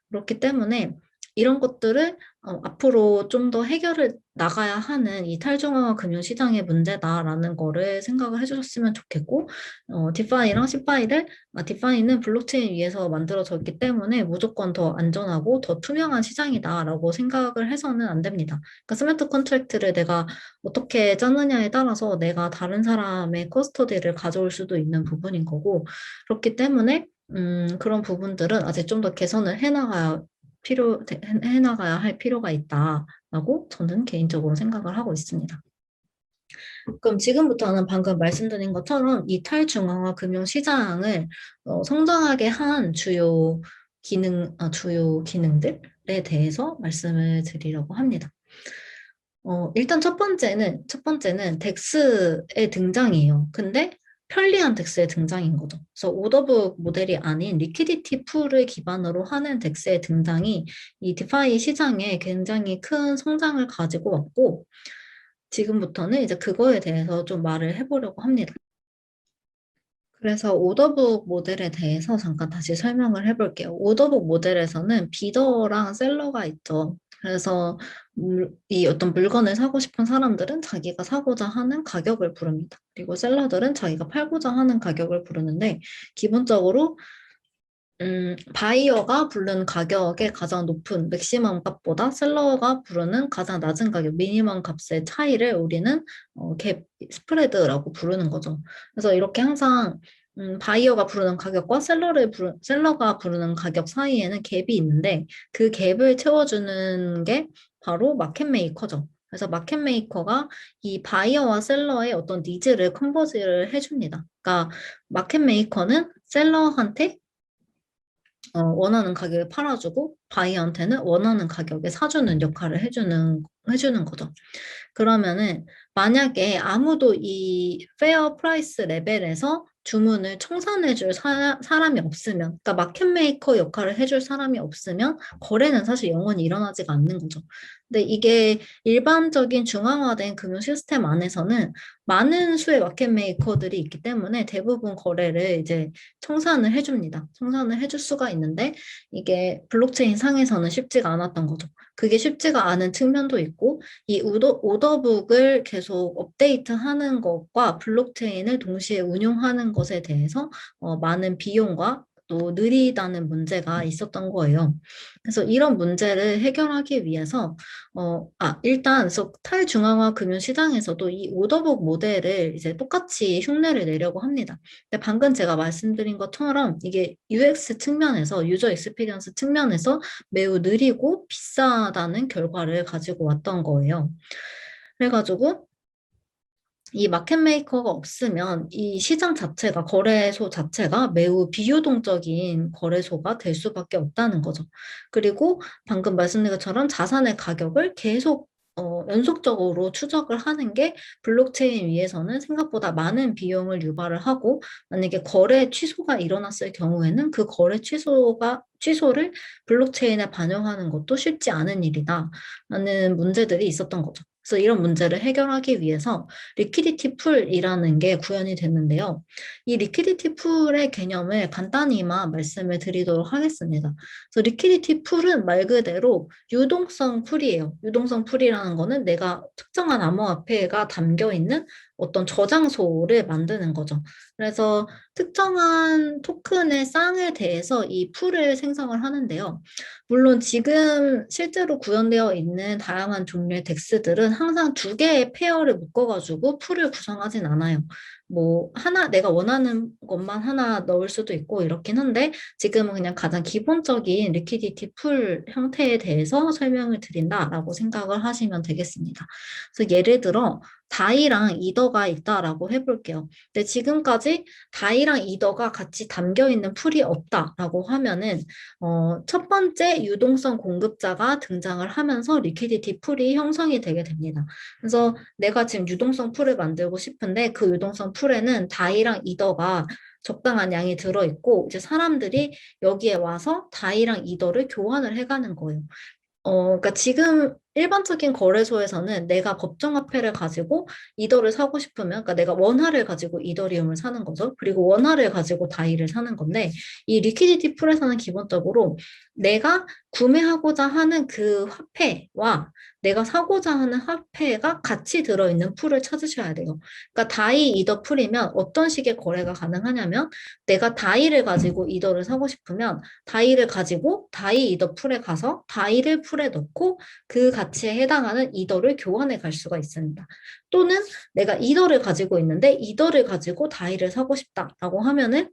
Speaker 1: 그렇기 때문에 이런 것들을 앞으로 좀 더 해결을 나가야 하는 이 탈중앙화 금융시장의 문제다라는 거를 생각을 해주셨으면 좋겠고, 디파이랑 시파이를 디파이는 블록체인 위에서 만들어졌기 때문에 무조건 더 안전하고 더 투명한 시장이다라고 생각을 해서는 안 됩니다. 그러니까 스마트 컨트랙트를 내가 어떻게 짜느냐에 따라서 내가 다른 사람의 커스터디를 가져올 수도 있는 부분인 거고, 그렇기 때문에 그런 부분들은 아직 좀 더 개선을 해나가야 할 필요가 있다라고 저는 개인적으로 생각을 하고 있습니다. 그럼 지금부터는 방금 말씀드린 것처럼 이 탈중앙화 금융시장을 성장하게 한 주요 기능들에 대해서 말씀을 드리려고 합니다. 일단 첫 번째는 덱스의 등장이에요. 근데 편리한 덱스의 등장인 거죠. 그래서 오더북 모델이 아닌 리퀴디티 풀을 기반으로 하는 덱스의 등장이 이 디파이 시장에 굉장히 큰 성장을 가지고 왔고, 지금부터는 이제 그거에 대해서 좀 말을 해보려고 합니다. 그래서 오더북 모델에 대해서 잠깐 다시 설명을 해볼게요. 오더북 모델에서는 비더랑 셀러가 있죠. 그래서 이 어떤 물건을 사고 싶은 사람들은 자기가 사고자 하는 가격을 부릅니다. 그리고 셀러들은 자기가 팔고자 하는 가격을 부르는데 기본적으로 바이어가 부르는 가격의 가장 높은 맥시멈 값보다 셀러가 부르는 가장 낮은 가격, 미니멈 값의 차이를 우리는 갭 스프레드라고 부르는 거죠. 그래서 이렇게 항상 바이어가 부르는 가격과 셀러가 부르는 가격 사이에는 갭이 있는데 그 갭을 채워주는 게 바로 마켓 메이커죠. 그래서 마켓 메이커가 이 바이어와 셀러의 어떤 니즈를 컨버지를 해줍니다. 그러니까 마켓 메이커는 셀러한테 원하는 가격에 팔아주고 바이어한테는 원하는 가격에 사주는 역할을 해주는 거죠. 그러면은 만약에 아무도 이 페어 프라이스 레벨에서 주문을 청산해줄 사람이 없으면, 그러니까 마켓 메이커 역할을 해줄 사람이 없으면 거래는 사실 영원히 일어나지가 않는 거죠. 근데 이게 일반적인 중앙화된 금융 시스템 안에서는 많은 수의 마켓 메이커들이 있기 때문에 대부분 거래를 이제 청산을 해줍니다. 청산을 해줄 수가 있는데 이게 블록체인 상에서는 쉽지가 않았던 거죠. 그게 쉽지가 않은 측면도 있고 이 오더북을 계속 업데이트하는 것과 블록체인을 동시에 운용하는 것에 대해서 많은 비용과 것도 느리다는 문제가 있었던 거예요. 그래서 이런 문제를 해결하기 위해서 일단 그래서 탈중앙화 금융시장에서도 이 오더북 모델을 이제 똑같이 흉내를 내려고 합니다. 근데 방금 제가 말씀드린 것처럼 이게 UX 측면에서 유저 익스피리언스 측면에서 매우 느리고 비싸다는 결과를 가지고 왔던 거예요. 그래가지고 이 마켓 메이커가 없으면 이 시장 자체가, 거래소 자체가 매우 비유동적인 거래소가 될 수밖에 없다는 거죠. 그리고 방금 말씀드린 것처럼 자산의 가격을 계속 연속적으로 추적을 하는 게 블록체인 위에서는 생각보다 많은 비용을 유발을 하고, 만약에 거래 취소가 일어났을 경우에는 그 거래 취소를 블록체인에 반영하는 것도 쉽지 않은 일이다라는 문제들이 있었던 거죠. 그래서 이런 문제를 해결하기 위해서 리퀴디티 풀이라는 게 구현이 됐는데요. 이 리퀴디티 풀의 개념을 간단히만 말씀을 드리도록 하겠습니다. 그래서 리퀴디티 풀은 말 그대로 유동성 풀이에요. 유동성 풀이라는 거는 내가 특정한 암호화폐가 담겨 있는 어떤 저장소를 만드는 거죠. 그래서 특정한 토큰의 쌍에 대해서 이 풀을 생성을 하는데요. 물론 지금 실제로 구현되어 있는 다양한 종류의 덱스들은 항상 두 개의 페어를 묶어가지고 풀을 구성하진 않아요. 뭐 하나 내가 원하는 것만 하나 넣을 수도 있고 이렇긴 한데, 지금은 그냥 가장 기본적인 리퀴디티 풀 형태에 대해서 설명을 드린다라고 생각을 하시면 되겠습니다. 그래서 예를 들어 다이랑 이더가 있다라고 해볼게요. 근데 지금까지 다이랑 이더가 같이 담겨 있는 풀이 없다라고 하면은 첫 번째 유동성 공급자가 등장을 하면서 리퀴디티 풀이 형성이 되게 됩니다. 그래서 내가 지금 유동성 풀을 만들고 싶은데 그 유동성 풀에는 다이랑 이더가 적당한 양이 들어있고, 이제 사람들이 여기에 와서 다이랑 이더를 교환을 해가는 거예요. 그러니까 지금 일반적인 거래소에서는 내가 법정화폐를 가지고 이더를 사고 싶으면, 그러니까 내가 원화를 가지고 이더리움을 사는 거죠. 그리고 원화를 가지고 다이를 사는 건데, 이 리퀴디티 풀에서는 기본적으로 내가 구매하고자 하는 그 화폐와 내가 사고자 하는 화폐가 같이 들어있는 풀을 찾으셔야 돼요. 그러니까 다이 이더 풀이면 어떤 식의 거래가 가능하냐면, 내가 다이를 가지고 이더를 사고 싶으면 다이를 가지고 다이 이더 풀에 가서 다이를 풀에 넣고 그 가치에 해당하는 이더를 교환해 갈 수가 있습니다. 또는 내가 이더를 가지고 있는데 이더를 가지고 다이를 사고 싶다라고 하면은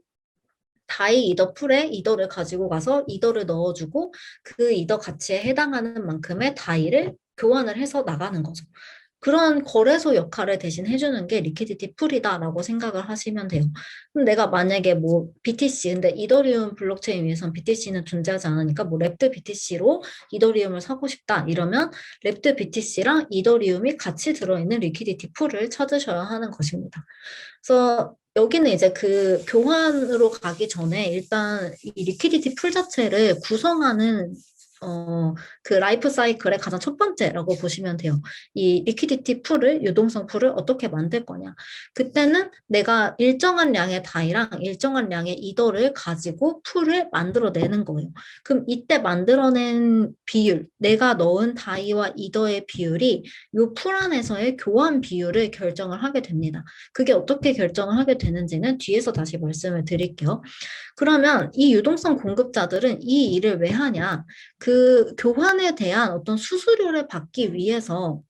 Speaker 1: 다이 이더 풀에 이더를 가지고 가서 이더를 넣어주고 그 이더 가치에 해당하는 만큼의 다이를 교환을 해서 나가는 거죠. 그런 거래소 역할을 대신 해주는 게 리퀴디티 풀이다라고 생각을 하시면 돼요. 그럼 내가 만약에 뭐 BTC, 근데 이더리움 블록체인 위에선 BTC는 존재하지 않으니까 뭐 랩드 BTC로 이더리움을 사고 싶다 이러면 랩드 BTC랑 이더리움이 같이 들어있는 리퀴디티 풀을 찾으셔야 하는 것입니다. 그래서 여기는 이제 그 교환으로 가기 전에 일단 이 리퀴디티 풀 자체를 구성하는 그 라이프 사이클의 가장 첫 번째라고 보시면 돼요. 이 리퀴디티 풀을, 유동성 풀을 어떻게 만들 거냐. 그때는 내가 일정한 양의 다이랑 일정한 양의 이더를 가지고 풀을 만들어내는 거예요. 그럼 이때 만들어낸 비율, 내가 넣은 다이와 이더의 비율이 이 풀 안에서의 교환 비율을 결정을 하게 됩니다. 그게 어떻게 결정을 하게 되는지는 뒤에서 다시 말씀을 드릴게요. 그러면 이 유동성 공급자들은 이 일을 왜 하냐? 그 교환에 대한 어떤 수수료를 받기 위해서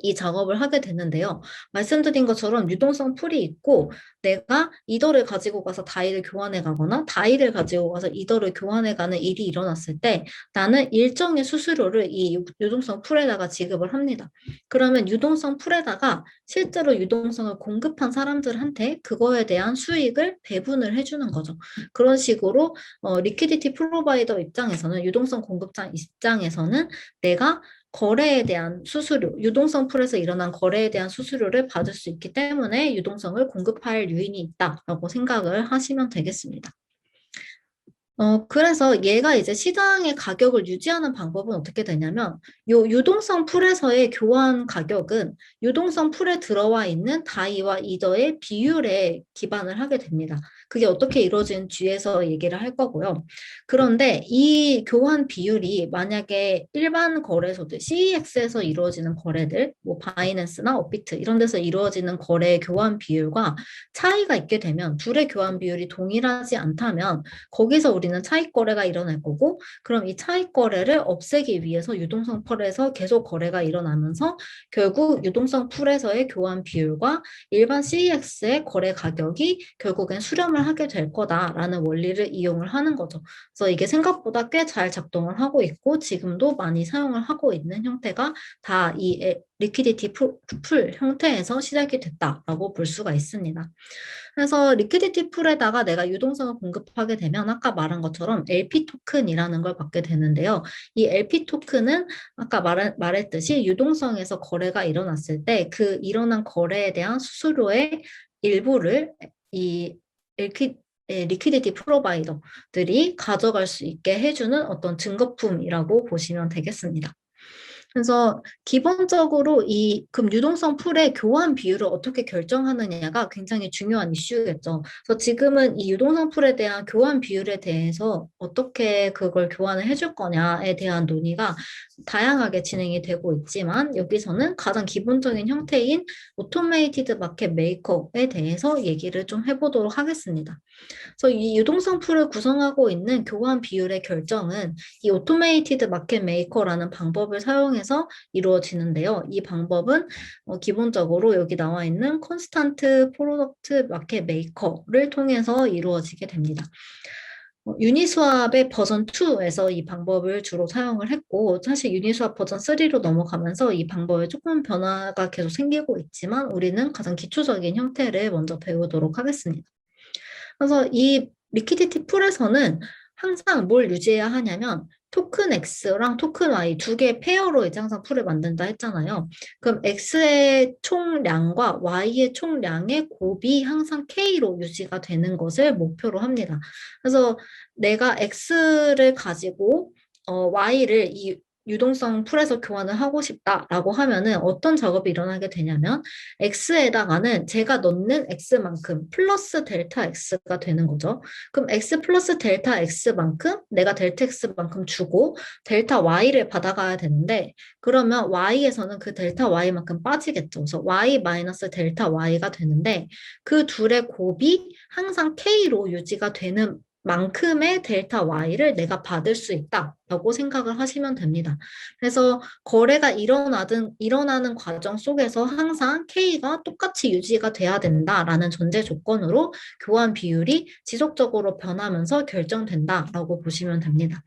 Speaker 1: 이 작업을 하게 되는데요. 말씀드린 것처럼 유동성 풀이 있고 내가 이더를 가지고 가서 다이를 교환해 가거나 다이를 가지고 가서 이더를 교환해 가는 일이 일어났을 때 나는 일정의 수수료를 이 유동성 풀에다가 지급을 합니다. 그러면 유동성 풀에다가 실제로 유동성을 공급한 사람들한테 그거에 대한 수익을 배분을 해주는 거죠. 그런 식으로 리퀴디티 프로바이더 입장에서는, 유동성 공급자 입장에서는 내가 거래에 대한 수수료, 유동성 풀에서 일어난 거래에 대한 수수료를 받을 수 있기 때문에 유동성을 공급할 요인이 있다라고 생각을 하시면 되겠습니다. 그래서 얘가 이제 시장의 가격을 유지하는 방법은 어떻게 되냐면, 요 유동성 풀에서의 교환 가격은 유동성 풀에 들어와 있는 다이와 이더의 비율에 기반을 하게 됩니다. 그게 어떻게 이루어지는 뒤에서 얘기를 할 거고요. 그런데 이 교환 비율이 만약에 일반 거래소들, CEX에서 이루어지는 거래들, 뭐 바이낸스나 업비트 이런 데서 이루어지는 거래의 교환 비율과 차이가 있게 되면 둘의 교환 비율이 동일하지 않다면 거기서 우리는 차익 거래가 일어날 거고, 그럼 이 차익 거래를 없애기 위해서 유동성 풀에서 계속 거래가 일어나면서 결국 유동성 풀에서의 교환 비율과 일반 CEX의 거래 가격이 결국엔 수렴을 하게 될 거다라는 원리를 이용을 하는 거죠. 그래서 이게 생각보다 꽤 잘 작동을 하고 있고 지금도 많이 사용을 하고 있는 형태가 다 이 리퀴디티 풀 형태에서 시작이 됐다라고 볼 수가 있습니다. 그래서 리퀴디티 풀에다가 내가 유동성을 공급하게 되면 아까 말한 것처럼 LP 토큰이라는 걸 받게 되는데요. 이 LP 토큰은 아까 말했듯이 유동성에서 거래가 일어났을 때 그 일어난 거래에 대한 수수료의 일부를 이 리퀴디티 프로바이더들이 가져갈 수 있게 해주는 어떤 증거품이라고 보시면 되겠습니다. 그래서 기본적으로 이 금 유동성 풀의 교환 비율을 어떻게 결정하느냐가 굉장히 중요한 이슈겠죠. 그래서 지금은 이 유동성 풀에 대한 교환 비율에 대해서 어떻게 그걸 교환을 해줄 거냐에 대한 논의가 다양하게 진행이 되고 있지만 여기서는 가장 기본적인 형태인 오토메이티드 마켓 메이커에 대해서 얘기를 좀 해보도록 하겠습니다. 그래서 이 유동성 풀을 구성하고 있는 교환 비율의 결정은 이 오토메이티드 마켓 메이커라는 방법을 사용해서 이루어지는데요. 이 방법은 기본적으로 여기 나와 있는 컨스탄트 프로덕트 마켓 메이커를 통해서 이루어지게 됩니다. 유니스왑의 버전 2에서 이 방법을 주로 사용을 했고 사실 유니스왑 버전 3로 넘어가면서 이 방법에 조금 변화가 계속 생기고 있지만 우리는 가장 기초적인 형태를 먼저 배우도록 하겠습니다. 그래서 이 리퀴디티 풀에서는 항상 뭘 유지해야 하냐면 토큰 X랑 토큰 Y 두 개의 페어로 이제 항상 풀을 만든다 했잖아요. 그럼 X의 총량과 Y의 총량의 곱이 항상 K로 유지가 되는 것을 목표로 합니다. 그래서 내가 X를 가지고 Y를 이 유동성 풀에서 교환을 하고 싶다라고 하면은 어떤 작업이 일어나게 되냐면 X에다가는 제가 넣는 X만큼 플러스 델타 X가 되는 거죠. 그럼 X 플러스 델타 X만큼 내가 델타 X만큼 주고 델타 Y를 받아가야 되는데 그러면 Y에서는 그 델타 Y만큼 빠지겠죠. 그래서 Y 마이너스 델타 Y가 되는데 그 둘의 곱이 항상 K로 유지가 되는 만큼의 델타 Y를 내가 받을 수 있다라고 생각을 하시면 됩니다. 그래서 거래가 일어나는 과정 속에서 항상 K가 똑같이 유지가 돼야 된다라는 전제 조건으로 교환 비율이 지속적으로 변하면서 결정된다라고 보시면 됩니다.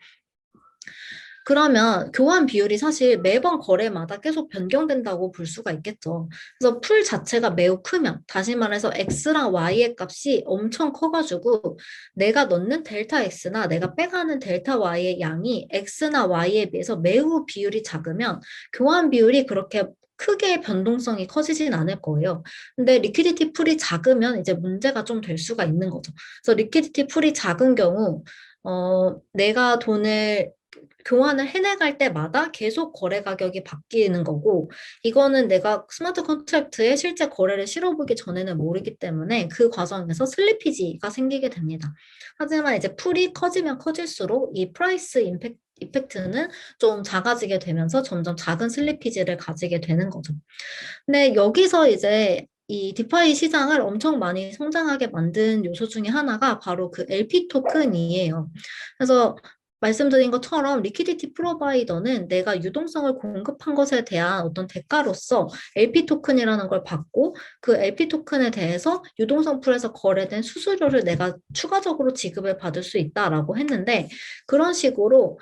Speaker 1: 그러면 교환 비율이 사실 매번 거래마다 계속 변경된다고 볼 수가 있겠죠. 그래서 풀 자체가 매우 크면, 다시 말해서 X랑 Y의 값이 엄청 커가지고 내가 넣는 델타 X나 내가 빼가는 델타 Y의 양이 X나 Y에 비해서 매우 비율이 작으면 교환 비율이 그렇게 크게 변동성이 커지진 않을 거예요. 근데 리퀴디티 풀이 작으면 이제 문제가 좀 될 수가 있는 거죠. 그래서 리퀴디티 풀이 작은 경우 내가 돈을 교환을 해나갈 때마다 계속 거래 가격이 바뀌는 거고 이거는 내가 스마트 컨트랙트에 실제 거래를 실어보기 전에는 모르기 때문에 그 과정에서 슬리피지가 생기게 됩니다. 하지만 이제 풀이 커지면 커질수록 이 프라이스 이펙트는 좀 작아지게 되면서 점점 작은 슬리피지를 가지게 되는 거죠. 근데 여기서 이제 이 디파이 시장을 엄청 많이 성장하게 만든 요소 중에 하나가 바로 그 LP 토큰이에요. 그래서 말씀드린 것처럼 리퀴디티 프로바이더는 내가 유동성을 공급한 것에 대한 어떤 대가로서 LP 토큰이라는 걸 받고 그 LP 토큰에 대해서 유동성 풀에서 거래된 수수료를 내가 추가적으로 지급을 받을 수 있다라고 했는데 그런 식으로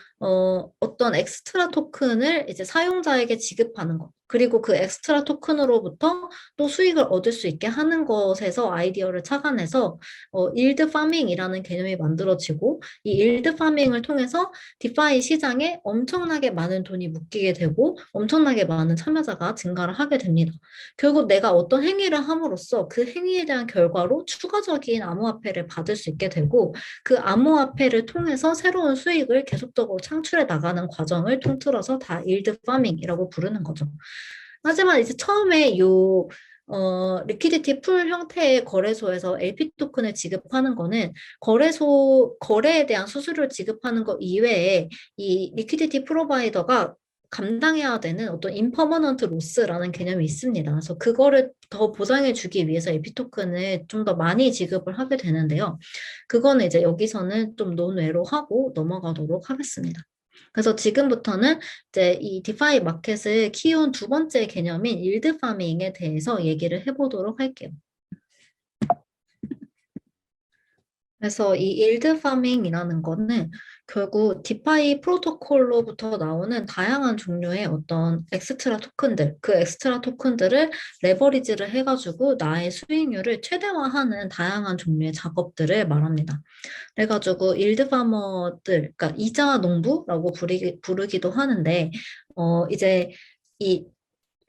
Speaker 1: 어떤 엑스트라 토큰을 이제 사용자에게 지급하는 것. 그리고 그 엑스트라 토큰으로부터 또 수익을 얻을 수 있게 하는 것에서 아이디어를 착안해서 일드 파밍이라는 개념이 만들어지고 이 일드 파밍을 통해서 디파이 시장에 엄청나게 많은 돈이 묶이게 되고 엄청나게 많은 참여자가 증가를 하게 됩니다. 결국 내가 어떤 행위를 함으로써 그 행위에 대한 결과로 추가적인 암호화폐를 받을 수 있게 되고 그 암호화폐를 통해서 새로운 수익을 계속적으로 창출해 나가는 과정을 통틀어서 다 일드 파밍이라고 부르는 거죠. 하지만 이제 처음에 리퀴디티 풀 형태의 거래소에서 LP 토큰을 지급하는 거는 거래에 대한 수수료를 지급하는 것 이외에 이 리퀴디티 프로바이더가 감당해야 되는 어떤 임퍼머넌트 로스라는 개념이 있습니다. 그래서 그거를 더 보장해 주기 위해서 LP 토큰을 좀 더 많이 지급을 하게 되는데요. 그거는 이제 여기서는 좀 논외로 하고 넘어가도록 하겠습니다. 그래서 지금부터는 이제 이 디파이 마켓을 키운 두 번째 개념인 일드 파밍에 대해서 얘기를 해보도록 할게요. 그래서 이 일드 파밍이라는 거는 결국 디파이 프로토콜로부터 나오는 다양한 종류의 어떤 엑스트라 토큰들, 그 엑스트라 토큰들을 레버리지를 해가지고 나의 수익률을 최대화하는 다양한 종류의 작업들을 말합니다. 그래가지고 일드 파머들, 그러니까 이자 농부라고 부르기도 하는데, 이제 이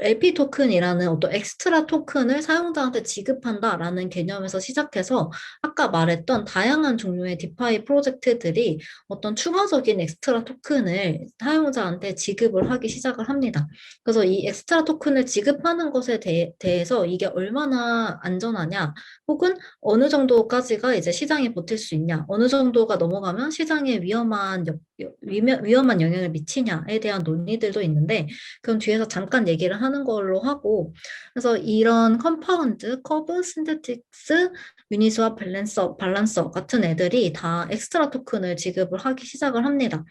Speaker 1: LP 토큰이라는 어떤 엑스트라 토큰을 사용자한테 지급한다라는 개념에서 시작해서 아까 말했던 다양한 종류의 디파이 프로젝트들이 어떤 추가적인 엑스트라 토큰을 사용자한테 지급을 하기 시작을 합니다. 그래서 이 엑스트라 토큰을 지급하는 것에 대해서 이게 얼마나 안전하냐, 혹은 어느 정도까지가 이제 시장에 버틸 수 있냐, 어느 정도가 넘어가면 시장에 위험한 영향을 미치냐에 대한 논의들도 있는데, 그럼 뒤에서 잠깐 얘기를 하는 걸로 하고, 그래서 이런 컴파운드, 커브, 신테틱스, 유니스와 밸런서 같은 애들이 다 엑스트라 토큰을 지급을 하기 시작을 합니다.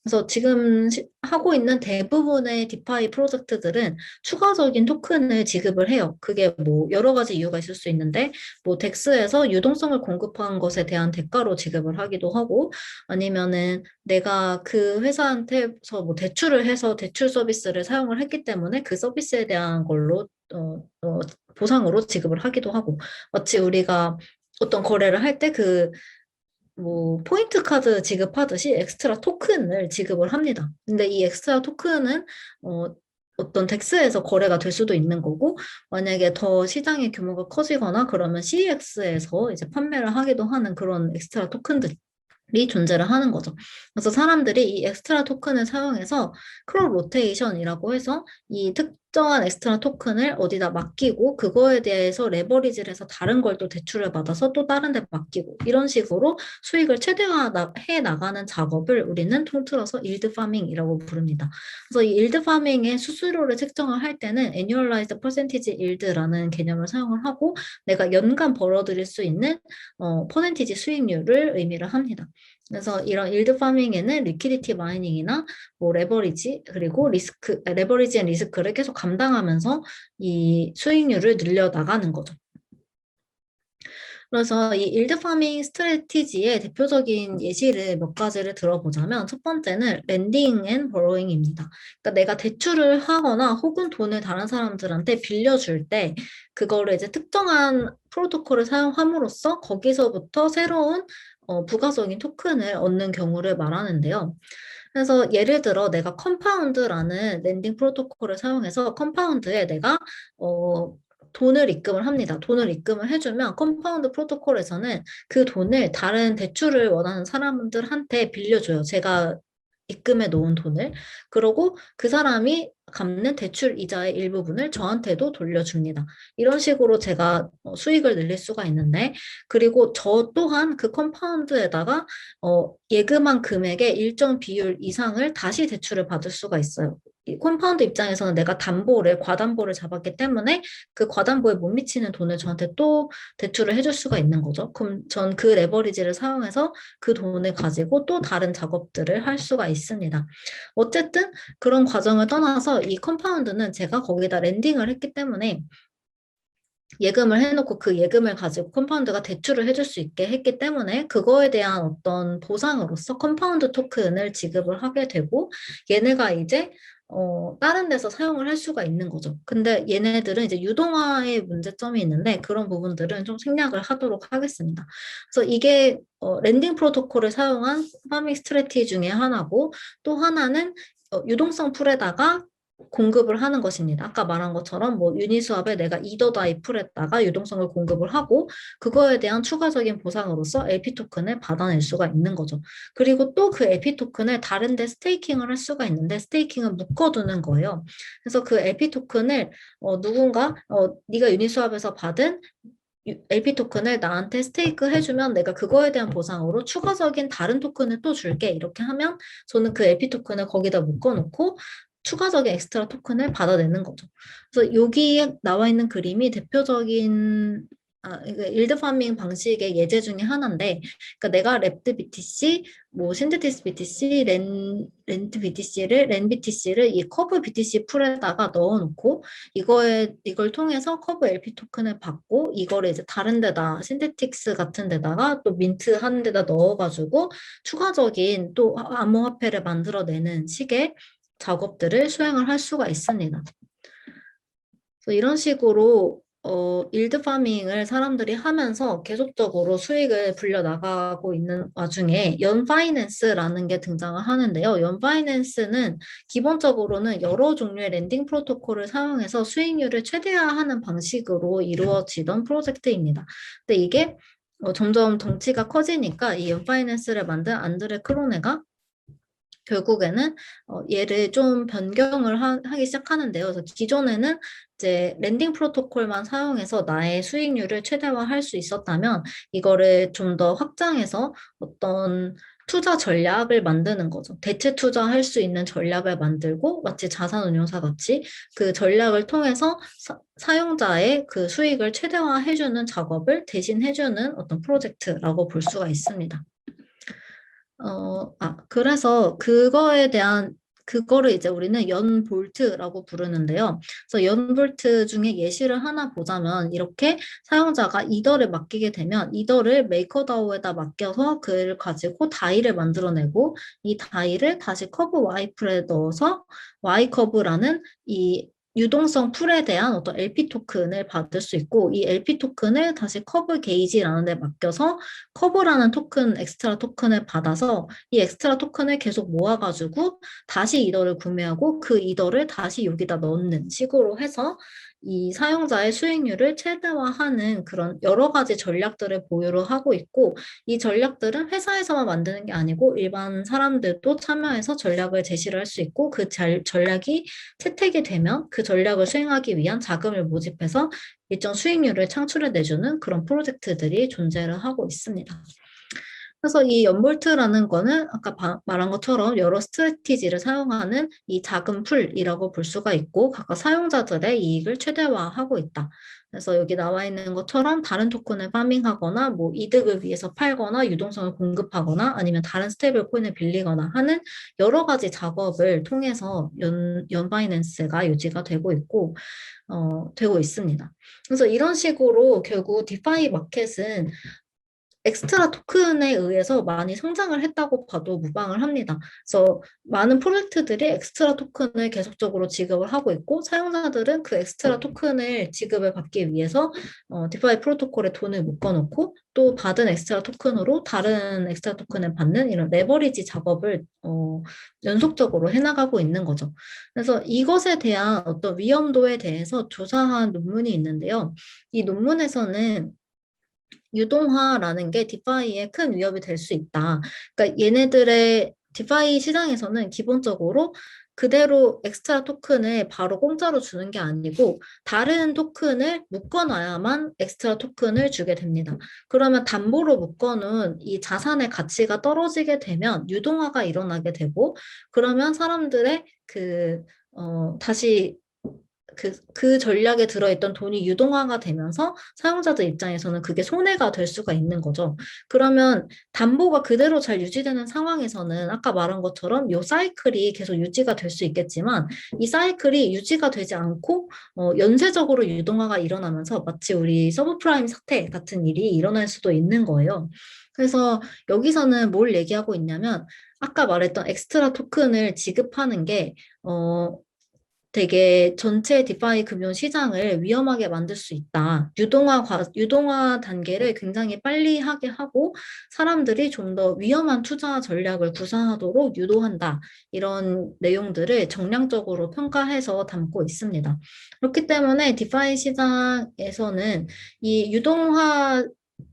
Speaker 1: 그래서 지금 하고 있는 대부분의 디파이 프로젝트들은 추가적인 토큰을 지급을 해요. 그게 뭐 여러 가지 이유가 있을 수 있는데, 뭐 덱스에서 유동성을 공급한 것에 대한 대가로 지급을 하기도 하고, 아니면은 내가 그 회사한테서 뭐 대출을 해서 대출 서비스를 사용을 했기 때문에 그 서비스에 대한 걸로 보상으로 지급을 하기도 하고, 마치 우리가 어떤 거래를 할 때 뭐 포인트 카드 지급하듯이 엑스트라 토큰을 지급을 합니다. 근데 이 엑스트라 토큰은 어떤 덱스에서 거래가 될 수도 있는 거고, 만약에 더 시장의 규모가 커지거나 그러면 CEX에서 이제 판매를 하기도 하는 그런 엑스트라 토큰들 이 존재를 하는 거죠. 그래서 사람들이 이 엑스트라 토큰을 사용해서 크롭 로테이션이라고 해서 이 특정한 엑스트라 토큰을 어디다 맡기고 그거에 대해서 레버리지를 해서 다른 걸 또 대출을 받아서 또 다른 데 맡기고 이런 식으로 수익을 최대화해 나가는 작업을 우리는 통틀어서 일드 파밍이라고 부릅니다. 그래서 이 일드 파밍의 수수료를 책정을 할 때는 annualized percentage yield라는 개념을 사용을 하고 내가 연간 벌어들일 수 있는 퍼센티지 수익률을 의미를 합니다. 그래서 이런 일드 파밍에는 리퀴디티 마이닝이나 뭐 레버리지 그리고 레버리지 앤 리스크를 계속 감당하면서 이 수익률을 늘려 나가는 거죠. 그래서 이 일드 파밍 스트래티지의 대표적인 예시를 몇 가지를 들어보자면 첫 번째는 렌딩 앤 버로잉입니다. 그러니까 내가 대출을 하거나 혹은 돈을 다른 사람들한테 빌려줄 때 그거를 이제 특정한 프로토콜을 사용함으로써 거기서부터 새로운 부가적인 토큰을 얻는 경우를 말하는데요. 그래서 예를 들어 내가 컴파운드라는 랜딩 프로토콜을 사용해서 컴파운드에 내가 돈을 입금을 합니다. 돈을 입금을 해주면 컴파운드 프로토콜에서는 그 돈을 다른 대출을 원하는 사람들한테 빌려줘요. 제가 입금해 놓은 돈을. 그러고 그 사람이 갚는 대출 이자의 일부분을 저한테도 돌려줍니다. 이런 식으로 제가 수익을 늘릴 수가 있는데, 그리고 저 또한 그 컴파운드에다가 예금한 금액의 일정 비율 이상을 다시 대출을 받을 수가 있어요. 이 컴파운드 입장에서는 내가 과담보를 잡았기 때문에 그 과담보에 못 미치는 돈을 저한테 또 대출을 해줄 수가 있는 거죠. 그럼 전 그 레버리지를 사용해서 그 돈을 가지고 또 다른 작업들을 할 수가 있습니다. 어쨌든 그런 과정을 떠나서 이 컴파운드는 제가 거기다 랜딩을 했기 때문에 예금을 해놓고 그 예금을 가지고 컴파운드가 대출을 해줄 수 있게 했기 때문에 그거에 대한 어떤 보상으로서 컴파운드 토큰을 지급을 하게 되고 얘네가 이제 다른 데서 사용을 할 수가 있는 거죠. 근데 얘네들은 이제 유동화의 문제점이 있는데 그런 부분들은 좀 생략을 하도록 하겠습니다. 그래서 이게 랜딩 프로토콜을 사용한 파밍 스트래티지 중에 하나고 또 하나는 유동성 풀에다가 공급을 하는 것입니다. 아까 말한 것처럼 뭐 유니스왑에 내가 이더다이 풀에다가 유동성을 공급을 하고 그거에 대한 추가적인 보상으로서 LP 토큰을 받아낼 수가 있는 거죠. 그리고 또 그 LP 토큰을 다른 데 스테이킹을 할 수가 있는데 스테이킹을 묶어두는 거예요. 그래서 그 LP 토큰을 누군가 네가 유니스왑에서 받은 LP 토큰을 나한테 스테이크 해주면 내가 그거에 대한 보상으로 추가적인 다른 토큰을 또 줄게. 이렇게 하면 저는 그 LP 토큰을 거기다 묶어놓고 추가적인 엑스트라 토큰을 받아내는 거죠. 그래서 여기에 나와 있는 그림이 대표적인 일드 파밍 방식의 예제 중에 하나인데, 그러니까 내가 랩드 BTC, 뭐 신데티스 BTC, 렌트 BTC를 렌 BTC를 이 커브 BTC 풀에다가 넣어놓고 이걸 통해서 커브 LP 토큰을 받고 이거를 이제 다른 데다 신데틱스 같은 데다가 또 민트 하는 데다 넣어가지고 추가적인 또 암호화폐를 만들어내는 식의 작업들을 수행을 할 수가 있습니다. 그래서 이런 식으로 일드 파밍을 사람들이 하면서 계속적으로 수익을 불려나가고 있는 와중에 연 파이낸스라는 게 등장을 하는데요. 연 파이낸스는 기본적으로는 여러 종류의 랜딩 프로토콜을 사용해서 수익률을 최대화하는 방식으로 이루어지던 프로젝트입니다. 근데 이게 점점 덩치가 커지니까 이 연 파이낸스를 만든 안드레 크로네가 결국에는 얘를 좀 변경을 하기 시작하는데요. 그래서 기존에는 이제 랜딩 프로토콜만 사용해서 나의 수익률을 최대화할 수 있었다면 이거를 좀 더 확장해서 어떤 투자 전략을 만드는 거죠. 대체 투자할 수 있는 전략을 만들고 마치 자산운용사 같이 그 전략을 통해서 사용자의 그 수익을 최대화해주는 작업을 대신 해주는 어떤 프로젝트라고 볼 수가 있습니다. 그래서 그거를 이제 우리는 연볼트라고 부르는데요. 그래서 연볼트 중에 예시를 하나 보자면 이렇게 사용자가 이더를 맡기게 되면 이더를 메이커다오에다 맡겨서 그를 가지고 다이를 만들어내고 이 다이를 다시 커브 와이풀에 넣어서 와이커브라는 이 유동성 풀에 대한 어떤 LP 토큰을 받을 수 있고 이 LP 토큰을 다시 커브 게이지라는 데 맡겨서 커브라는 토큰, 엑스트라 토큰을 받아서 이 엑스트라 토큰을 계속 모아가지고 다시 이더를 구매하고 그 이더를 다시 여기다 넣는 식으로 해서 이 사용자의 수익률을 최대화하는 그런 여러 가지 전략들을 보유를 하고 있고 이 전략들은 회사에서만 만드는 게 아니고 일반 사람들도 참여해서 전략을 제시를 할 수 있고 그 전략이 채택이 되면 그 전략을 수행하기 위한 자금을 모집해서 일정 수익률을 창출해 내주는 그런 프로젝트들이 존재를 하고 있습니다. 그래서 이 연볼트라는 거는 아까 말한 것처럼 여러 스트래티지를 사용하는 이 작은 풀이라고 볼 수가 있고 각각 사용자들의 이익을 최대화하고 있다. 그래서 여기 나와 있는 것처럼 다른 토큰을 파밍하거나 뭐 이득을 위해서 팔거나 유동성을 공급하거나 아니면 다른 스테이블 코인을 빌리거나 하는 여러 가지 작업을 통해서 연 바이낸스가 유지가 되고 있고 되고 있습니다. 그래서 이런 식으로 결국 디파이 마켓은 엑스트라 토큰에 의해서 많이 성장을 했다고 봐도 무방을 합니다. 그래서 많은 프로젝트들이 엑스트라 토큰을 계속적으로 지급을 하고 있고 사용자들은 그 엑스트라 토큰을 지급을 받기 위해서 디파이 프로토콜에 돈을 묶어놓고 또 받은 엑스트라 토큰으로 다른 엑스트라 토큰을 받는 이런 레버리지 작업을 연속적으로 해나가고 있는 거죠. 그래서 이것에 대한 어떤 위험도에 대해서 조사한 논문이 있는데요. 이 논문에서는 유동화라는 게 디파이에 큰 위협이 될 수 있다. 그러니까 얘네들의 디파이 시장에서는 기본적으로 그대로 엑스트라 토큰을 바로 공짜로 주는 게 아니고 다른 토큰을 묶어놔야만 엑스트라 토큰을 주게 됩니다. 그러면 담보로 묶어놓은 이 자산의 가치가 떨어지게 되면 유동화가 일어나게 되고 그러면 사람들의 다시 그 전략에 들어있던 돈이 유동화가 되면서 사용자들 입장에서는 그게 손해가 될 수가 있는 거죠. 그러면 담보가 그대로 잘 유지되는 상황에서는 아까 말한 것처럼 요 사이클이 계속 유지가 될 수 있겠지만 이 사이클이 유지가 되지 않고 연쇄적으로 유동화가 일어나면서 마치 우리 서브프라임 사태 같은 일이 일어날 수도 있는 거예요. 그래서 여기서는 뭘 얘기하고 있냐면 아까 말했던 엑스트라 토큰을 지급하는 게 되게 전체 디파이 금융 시장을 위험하게 만들 수 있다. 유동화 단계를 굉장히 빨리 하게 하고 사람들이 좀 더 위험한 투자 전략을 구사하도록 유도한다. 이런 내용들을 정량적으로 평가해서 담고 있습니다. 그렇기 때문에 디파이 시장에서는 이 유동화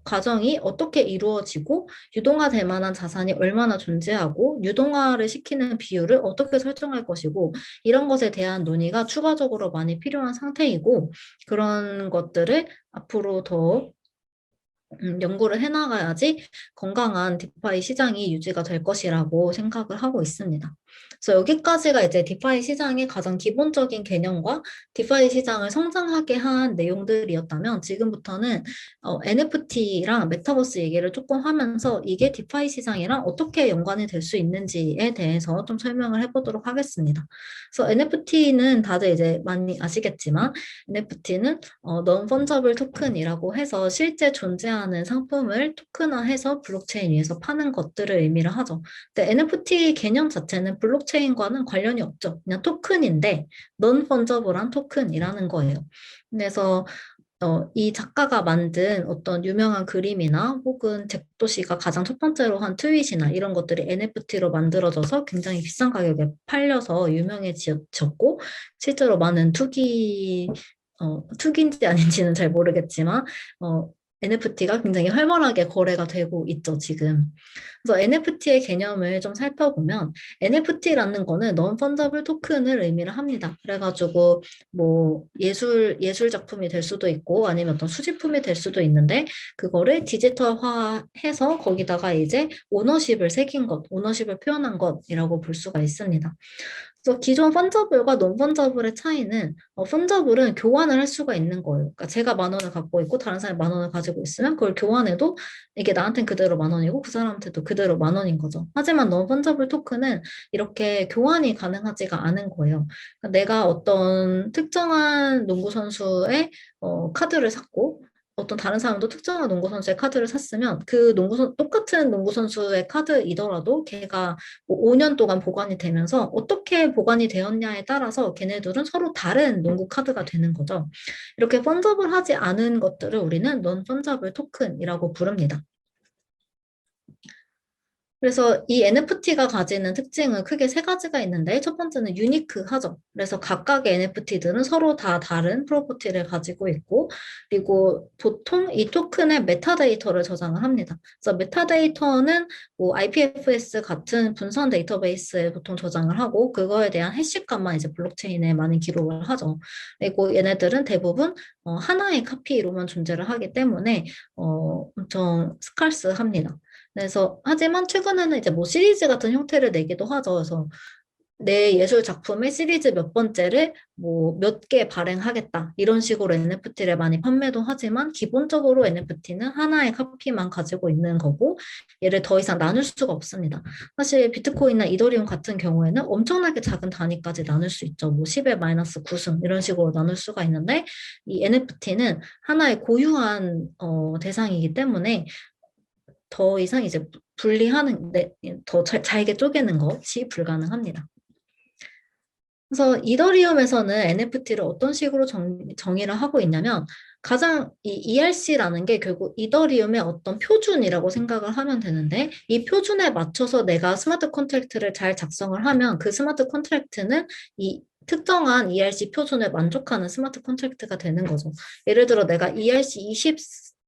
Speaker 1: 과정이 어떻게 이루어지고 유동화될 만한 자산이 얼마나 존재하고 유동화를 시키는 비율을 어떻게 설정할 것이고 이런 것에 대한 논의가 추가적으로 많이 필요한 상태이고 그런 것들을 앞으로 더 연구를 해나가야지 건강한 디파이 시장이 유지가 될 것이라고 생각을 하고 있습니다. 그래서 여기까지가 이제 디파이 시장의 가장 기본적인 개념과 디파이 시장을 성장하게 한 내용들이었다면 지금부터는 NFT랑 메타버스 얘기를 조금 하면서 이게 디파이 시장이랑 어떻게 연관이 될 수 있는지에 대해서 좀 설명을 해보도록 하겠습니다. 그래서 NFT는 다들 이제 많이 아시겠지만 NFT는 non-fungible 토큰이라고 해서 실제 존재하는 상품을 토큰화해서 블록체인 위에서 파는 것들을 의미를 하죠. 근데 NFT 개념 자체는 블록체인과는 관련이 없죠. 그냥 토큰인데 non-fungible한 토큰이라는 거예요. 그래서 이 작가가 만든 어떤 유명한 그림이나 혹은 잭도시가 가장 첫 번째로 한 트윗이나 이런 것들이 NFT로 만들어져서 굉장히 비싼 가격에 팔려서 유명해졌고 실제로 많은 투기인지 아닌지는 잘 모르겠지만 NFT가 굉장히 활발하게 거래가 되고 있죠, 지금. 그래서 NFT의 개념을 좀 살펴보면 NFT라는 거는 non-fungible 토큰을 의미를 합니다. 그래가지고 뭐 예술 작품이 될 수도 있고 아니면 어떤 수집품이 될 수도 있는데 그거를 디지털화해서 거기다가 이제 오너십을 새긴 것, 오너십을 표현한 것이라고 볼 수가 있습니다. 그래서 기존 펀저블과 논 펀저블의 차이는 펀저블은 교환을 할 수가 있는 거예요. 그러니까 제가 10,000원을 갖고 있고 다른 사람이 10,000원을 가지고 있으면 그걸 교환해도 이게 나한테는 그대로 10,000원이고 그 사람한테도 그대로 10,000원인 거죠. 하지만 논 펀저블 토큰은 이렇게 교환이 가능하지가 않은 거예요. 그러니까 내가 어떤 특정한 농구 선수의 카드를 샀고 어떤 다른 사람도 특정한 농구 선수의 카드를 샀으면 그 똑같은 농구 선수의 카드이더라도 걔가 뭐 5년 동안 보관이 되면서 어떻게 보관이 되었냐에 따라서 걔네들은 서로 다른 농구 카드가 되는 거죠. 이렇게 펀저블하지 않은 것들을 우리는 non 펀저블 토큰이라고 부릅니다. 그래서 이 NFT가 가지는 특징은 크게 세 가지가 있는데 첫 번째는 유니크하죠. 그래서 각각의 NFT들은 서로 다 다른 프로퍼티를 가지고 있고 그리고 보통 이 토큰에 메타데이터를 저장을 합니다. 그래서 메타데이터는 뭐 IPFS 같은 분산 데이터베이스에 보통 저장을 하고 그거에 대한 해시값만 이제 블록체인에 많이 기록을 하죠. 그리고 얘네들은 대부분 하나의 카피로만 존재를 하기 때문에 엄청 스칼스합니다. 그래서 하지만 최근에는 이제 뭐 시리즈 같은 형태를 내기도 하죠. 그래서 내 예술 작품의 시리즈 몇 번째를 뭐 몇 개 발행하겠다 이런 식으로 NFT를 많이 판매도 하지만 기본적으로 NFT는 하나의 카피만 가지고 있는 거고 얘를 더 이상 나눌 수가 없습니다. 사실 비트코인이나 이더리움 같은 경우에는 엄청나게 작은 단위까지 나눌 수 있죠. 뭐 10의 마이너스 9승 이런 식으로 나눌 수가 있는데 이 NFT는 하나의 고유한 대상이기 때문에 더 이상 이제 분리하는, 더 잘게 쪼개는 것이 불가능합니다. 그래서 이더리움에서는 NFT를 어떤 식으로 정의를 하고 있냐면 가장 이 ERC라는 게 결국 이더리움의 어떤 표준이라고 생각을 하면 되는데 이 표준에 맞춰서 내가 스마트 컨트랙트를 잘 작성을 하면 그 스마트 컨트랙트는 이 특정한 ERC 표준에 만족하는 스마트 컨트랙트가 되는 거죠. 예를 들어 내가 ERC 20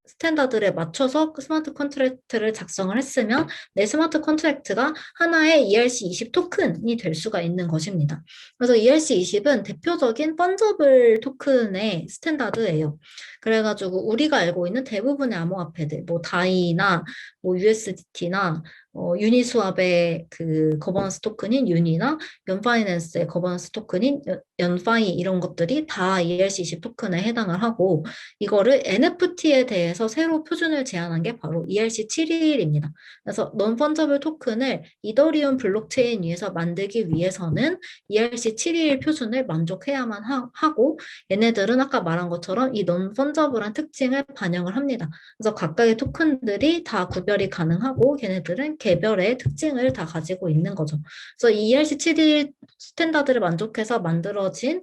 Speaker 1: 스탠다드에 맞춰서 그 스마트 컨트랙트를 작성을 했으면 내 스마트 컨트랙트가 하나의 ERC20 토큰이 될 수가 있는 것입니다. 그래서 ERC20은 대표적인 펀저블 토큰의 스탠다드예요. 그래가지고 우리가 알고 있는 대부분의 암호화폐들, 뭐 다이나 뭐 USDT나 유니스왑의 그 거버넌스 토큰인 유니나 연파이낸스의 거버넌스 토큰인 연파이 이런 것들이 다 ERC20 토큰에 해당을 하고 이거를 NFT에 대해서 새로 표준을 제안한 게 바로 ERC7일입니다. 그래서 non-fungible 토큰을 이더리움 블록체인 위에서 만들기 위해서는 ERC7일 표준을 만족해야만 하고 얘네들은 아까 말한 것처럼 이 non-fungible한 특징을 반영을 합니다. 그래서 각각의 토큰들이 다 구별이 가능하고 걔네들은 개별의 특징을 다 가지고 있는 거죠. 그래서 이 ERC7일 스탠다드를 만족해서 만들어진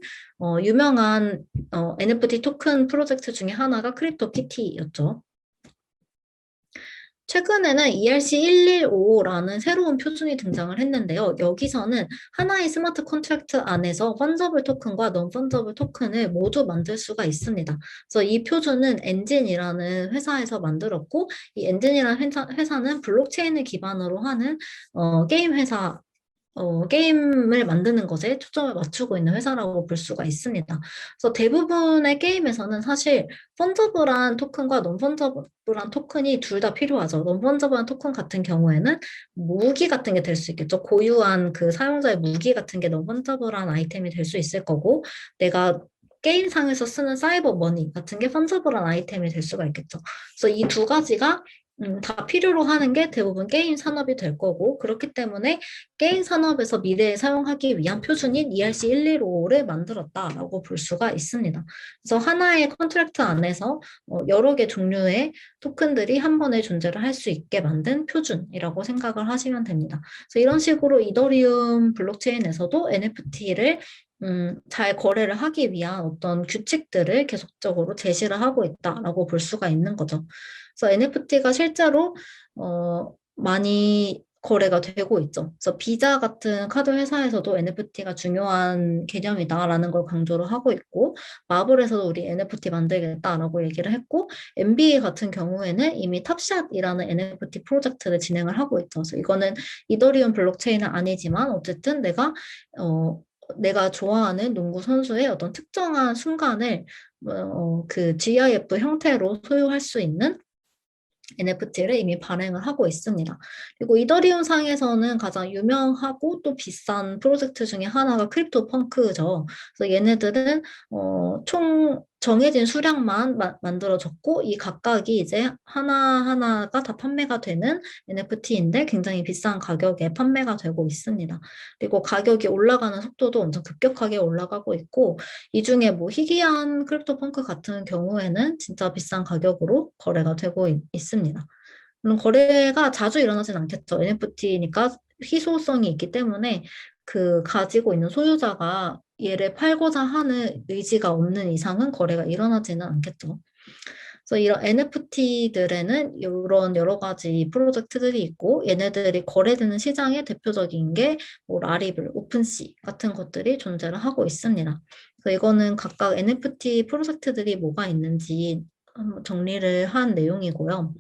Speaker 1: 유명한 NFT 토큰 프로젝트 중에 하나가 크립토키티였죠. 최근에는 ERC115라는 새로운 표준이 등장을 했는데요. 여기서는 하나의 스마트 컨트랙트 안에서 펀저블 토큰과 non 펀저블 토큰을 모두 만들 수가 있습니다. 그래서 이 표준은 엔진이라는 회사에서 만들었고 이 엔진이라는 회사는 블록체인을 기반으로 하는 게임 회사 게임을 만드는 것에 초점을 맞추고 있는 회사라고 볼 수가 있습니다. 그래서 대부분의 게임에서는 사실 펀저블한 토큰과 non-fungible 토큰이 둘 다 필요하죠. non-fungible 토큰 같은 경우에는 무기 같은 게 될 수 있겠죠. 고유한 그 사용자의 무기 같은 게 non-fungible한 아이템이 될 수 있을 거고, 내가 게임상에서 쓰는 사이버 머니 같은 게 펀저블한 아이템이 될 수가 있겠죠. 그래서 이 두 가지가 다 필요로 하는 게 대부분 게임 산업이 될 거고, 그렇기 때문에 게임 산업에서 미래에 사용하기 위한 표준인 ERC115를 만들었다라고 볼 수가 있습니다. 그래서 하나의 컨트랙트 안에서 여러 개 종류의 토큰들이 한 번에 존재를 할 수 있게 만든 표준이라고 생각을 하시면 됩니다. 그래서 이런 식으로 이더리움 블록체인에서도 NFT를 잘 거래를 하기 위한 어떤 규칙들을 계속적으로 제시를 하고 있다라고 볼 수가 있는 거죠. 그래서 NFT가 실제로 많이 거래가 되고 있죠. 그래서 비자 같은 카드 회사에서도 NFT가 중요한 개념이다라는 걸 강조를 하고 있고, 마블에서도 우리 NFT 만들겠다라고 얘기를 했고, NBA 같은 경우에는 이미 탑샷이라는 NFT 프로젝트를 진행을 하고 있죠. 그래서 이거는 이더리움 블록체인은 아니지만 어쨌든 내가 좋아하는 농구 선수의 어떤 특정한 순간을 그 GIF 형태로 소유할 수 있는 NFT를 이미 발행을 하고 있습니다. 그리고 이더리움 상에서는 가장 유명하고 또 비싼 프로젝트 중에 하나가 크립토 펑크죠. 그래서 얘네들은 총 정해진 수량만 만들어졌고 이 각각이 이제 하나하나가 다 판매가 되는 NFT인데 굉장히 비싼 가격에 판매가 되고 있습니다. 그리고 가격이 올라가는 속도도 엄청 급격하게 올라가고 있고 이 중에 뭐 희귀한 크립토 펑크 같은 경우에는 진짜 비싼 가격으로 거래가 되고 있습니다. 물론 거래가 자주 일어나진 않겠죠. NFT니까 희소성이 있기 때문에 그 가지고 있는 소유자가 얘를 팔고자 하는 의지가 없는 이상은 거래가 일어나지는 않겠죠. 그래서 이런 NFT들에는 이런 여러 가지 프로젝트들이 있고 얘네들이 거래되는 시장의 대표적인 게뭐 라리블, 오픈시 같은 것들이 존재를 하고 있습니다. 그래서 이거는 각각 NFT 프로젝트들이 뭐가 있는지 한번 정리를 한 내용이고요.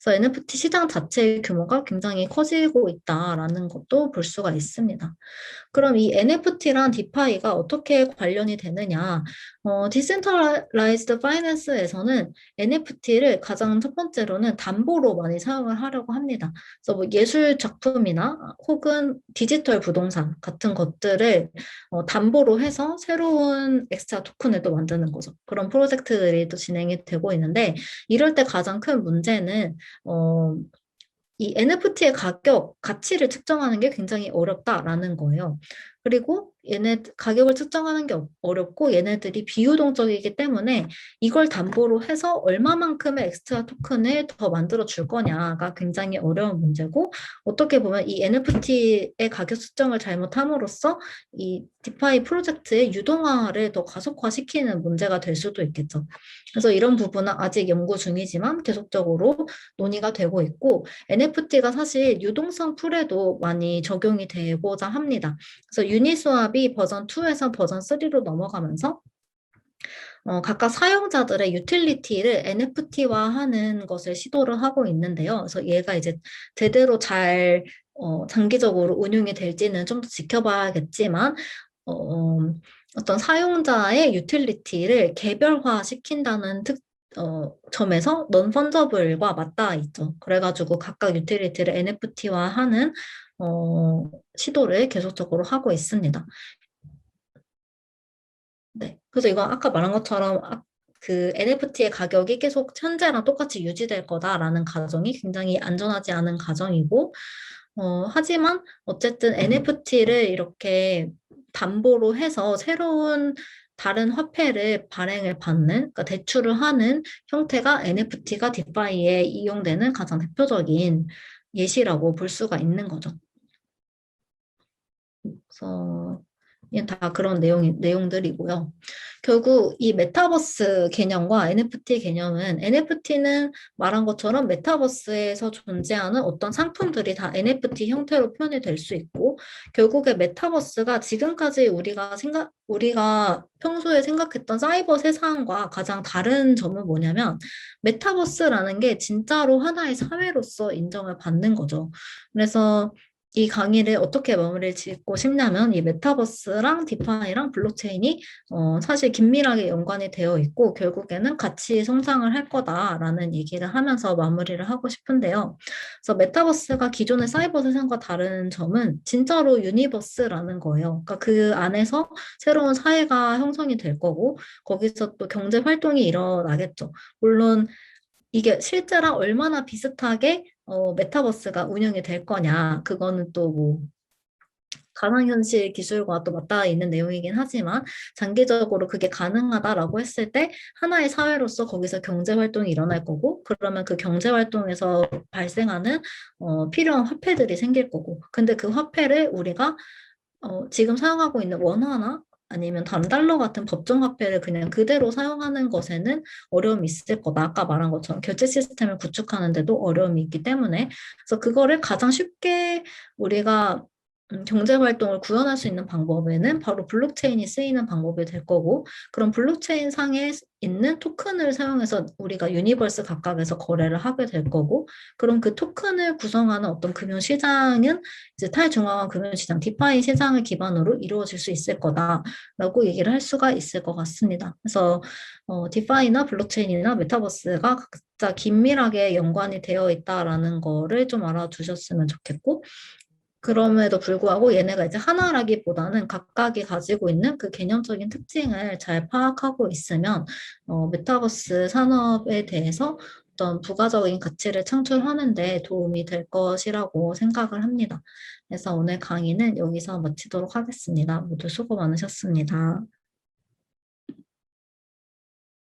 Speaker 1: 그래서 NFT 시장 자체의 규모가 굉장히 커지고 있다라는 것도 볼 수가 있습니다. 그럼 이 NFT랑 디파이가 어떻게 관련이 되느냐? 디센트럴라이즈드 파이낸스에서는 NFT를 가장 첫 번째로는 담보로 많이 사용을 하려고 합니다. 그래서 뭐 예술 작품이나 혹은 디지털 부동산 같은 것들을 담보로 해서 새로운 엑스트라 토큰을 또 만드는 거죠. 그런 프로젝트들이 또 진행이 되고 있는데 이럴 때 가장 큰 문제는 이 NFT의 가치를 측정하는 게 굉장히 어렵다라는 거예요. 그리고 가격을 측정하는 게 어렵고 얘네들이 비유동적이기 때문에 이걸 담보로 해서 얼마만큼의 엑스트라 토큰을 더 만들어 줄 거냐가 굉장히 어려운 문제고 어떻게 보면 이 NFT의 가격 측정을 잘못함으로써 이 디파이 프로젝트의 유동화를 더 가속화시키는 문제가 될 수도 있겠죠. 그래서 이런 부분은 아직 연구 중이지만 계속적으로 논의가 되고 있고 NFT가 사실 유동성 풀에도 많이 적용이 되고자 합니다. 그래서 유니스왑이 버전 2에서 버전 3로 넘어가면서 각각 사용자들의 유틸리티를 NFT화하는 것을 시도를 하고 있는데요. 그래서 얘가 이제 제대로 잘 장기적으로 운용이 될지는 좀 더 지켜봐야겠지만 어떤 사용자의 유틸리티를 개별화시킨다는 점에서 non-fungible과 맞닿아 있죠. 그래가지고 각각 유틸리티를 NFT화하는 시도를 계속적으로 하고 있습니다. 네. 그래서 이거 아까 말한 것처럼 그 NFT의 가격이 계속 현재랑 똑같이 유지될 거다라는 가정이 굉장히 안전하지 않은 가정이고, 하지만 어쨌든 NFT를 이렇게 담보로 해서 새로운 다른 화폐를 발행을 받는, 그러니까 대출을 하는 형태가 NFT가 디파이에 이용되는 가장 대표적인 예시라고 볼 수가 있는 거죠. 그래서 이게 다 그런 내용들이고요. 결국 이 메타버스 개념과 NFT 개념은 NFT는 말한 것처럼 메타버스에서 존재하는 어떤 상품들이 다 NFT 형태로 표현이 될 수 있고 결국에 메타버스가 지금까지 우리가 평소에 생각했던 사이버 세상과 가장 다른 점은 뭐냐면 메타버스라는 게 진짜로 하나의 사회로서 인정을 받는 거죠. 그래서 이 강의를 어떻게 마무리를 짓고 싶냐면 이 메타버스랑 디파이랑 블록체인이 사실 긴밀하게 연관이 되어 있고 결국에는 같이 성장을 할 거다라는 얘기를 하면서 마무리를 하고 싶은데요. 그래서 메타버스가 기존의 사이버 세상과 다른 점은 진짜로 유니버스라는 거예요. 그러니까 그 안에서 새로운 사회가 형성이 될 거고 거기서 또 경제 활동이 일어나겠죠. 물론 이게 실제랑 얼마나 비슷하게 메타버스가 운영이 될 거냐, 그거는 또 뭐, 가상현실 기술과 또 맞닿아 있는 내용이긴 하지만, 장기적으로 그게 가능하다라고 했을 때, 하나의 사회로서 거기서 경제 활동이 일어날 거고, 그러면 그 경제 활동에서 발생하는, 필요한 화폐들이 생길 거고, 근데 그 화폐를 우리가 지금 사용하고 있는 원화나 아니면 다른 달러 같은 법정 화폐를 그냥 그대로 사용하는 것에는 어려움이 있을 거다. 아까 말한 것처럼 결제 시스템을 구축하는데도 어려움이 있기 때문에 그래서 그거를 가장 쉽게 우리가 경제 활동을 구현할 수 있는 방법에는 바로 블록체인이 쓰이는 방법이 될 거고 그런 블록체인 상에 있는 토큰을 사용해서 우리가 유니버스 각각에서 거래를 하게 될 거고 그럼 그 토큰을 구성하는 어떤 금융 시장은 이제 탈중앙화 금융시장, 디파이 시장을 기반으로 이루어질 수 있을 거다라고 얘기를 할 수가 있을 것 같습니다. 그래서 디파이나 블록체인이나 메타버스가 각자 긴밀하게 연관이 되어 있다라는 거를 좀 알아두셨으면 좋겠고 그럼에도 불구하고 얘네가 이제 하나라기보다는 각각이 가지고 있는 그 개념적인 특징을 잘 파악하고 있으면 메타버스 산업에 대해서 어떤 부가적인 가치를 창출하는 데 도움이 될 것이라고 생각을 합니다. 그래서 오늘 강의는 여기서 마치도록 하겠습니다. 모두 수고 많으셨습니다.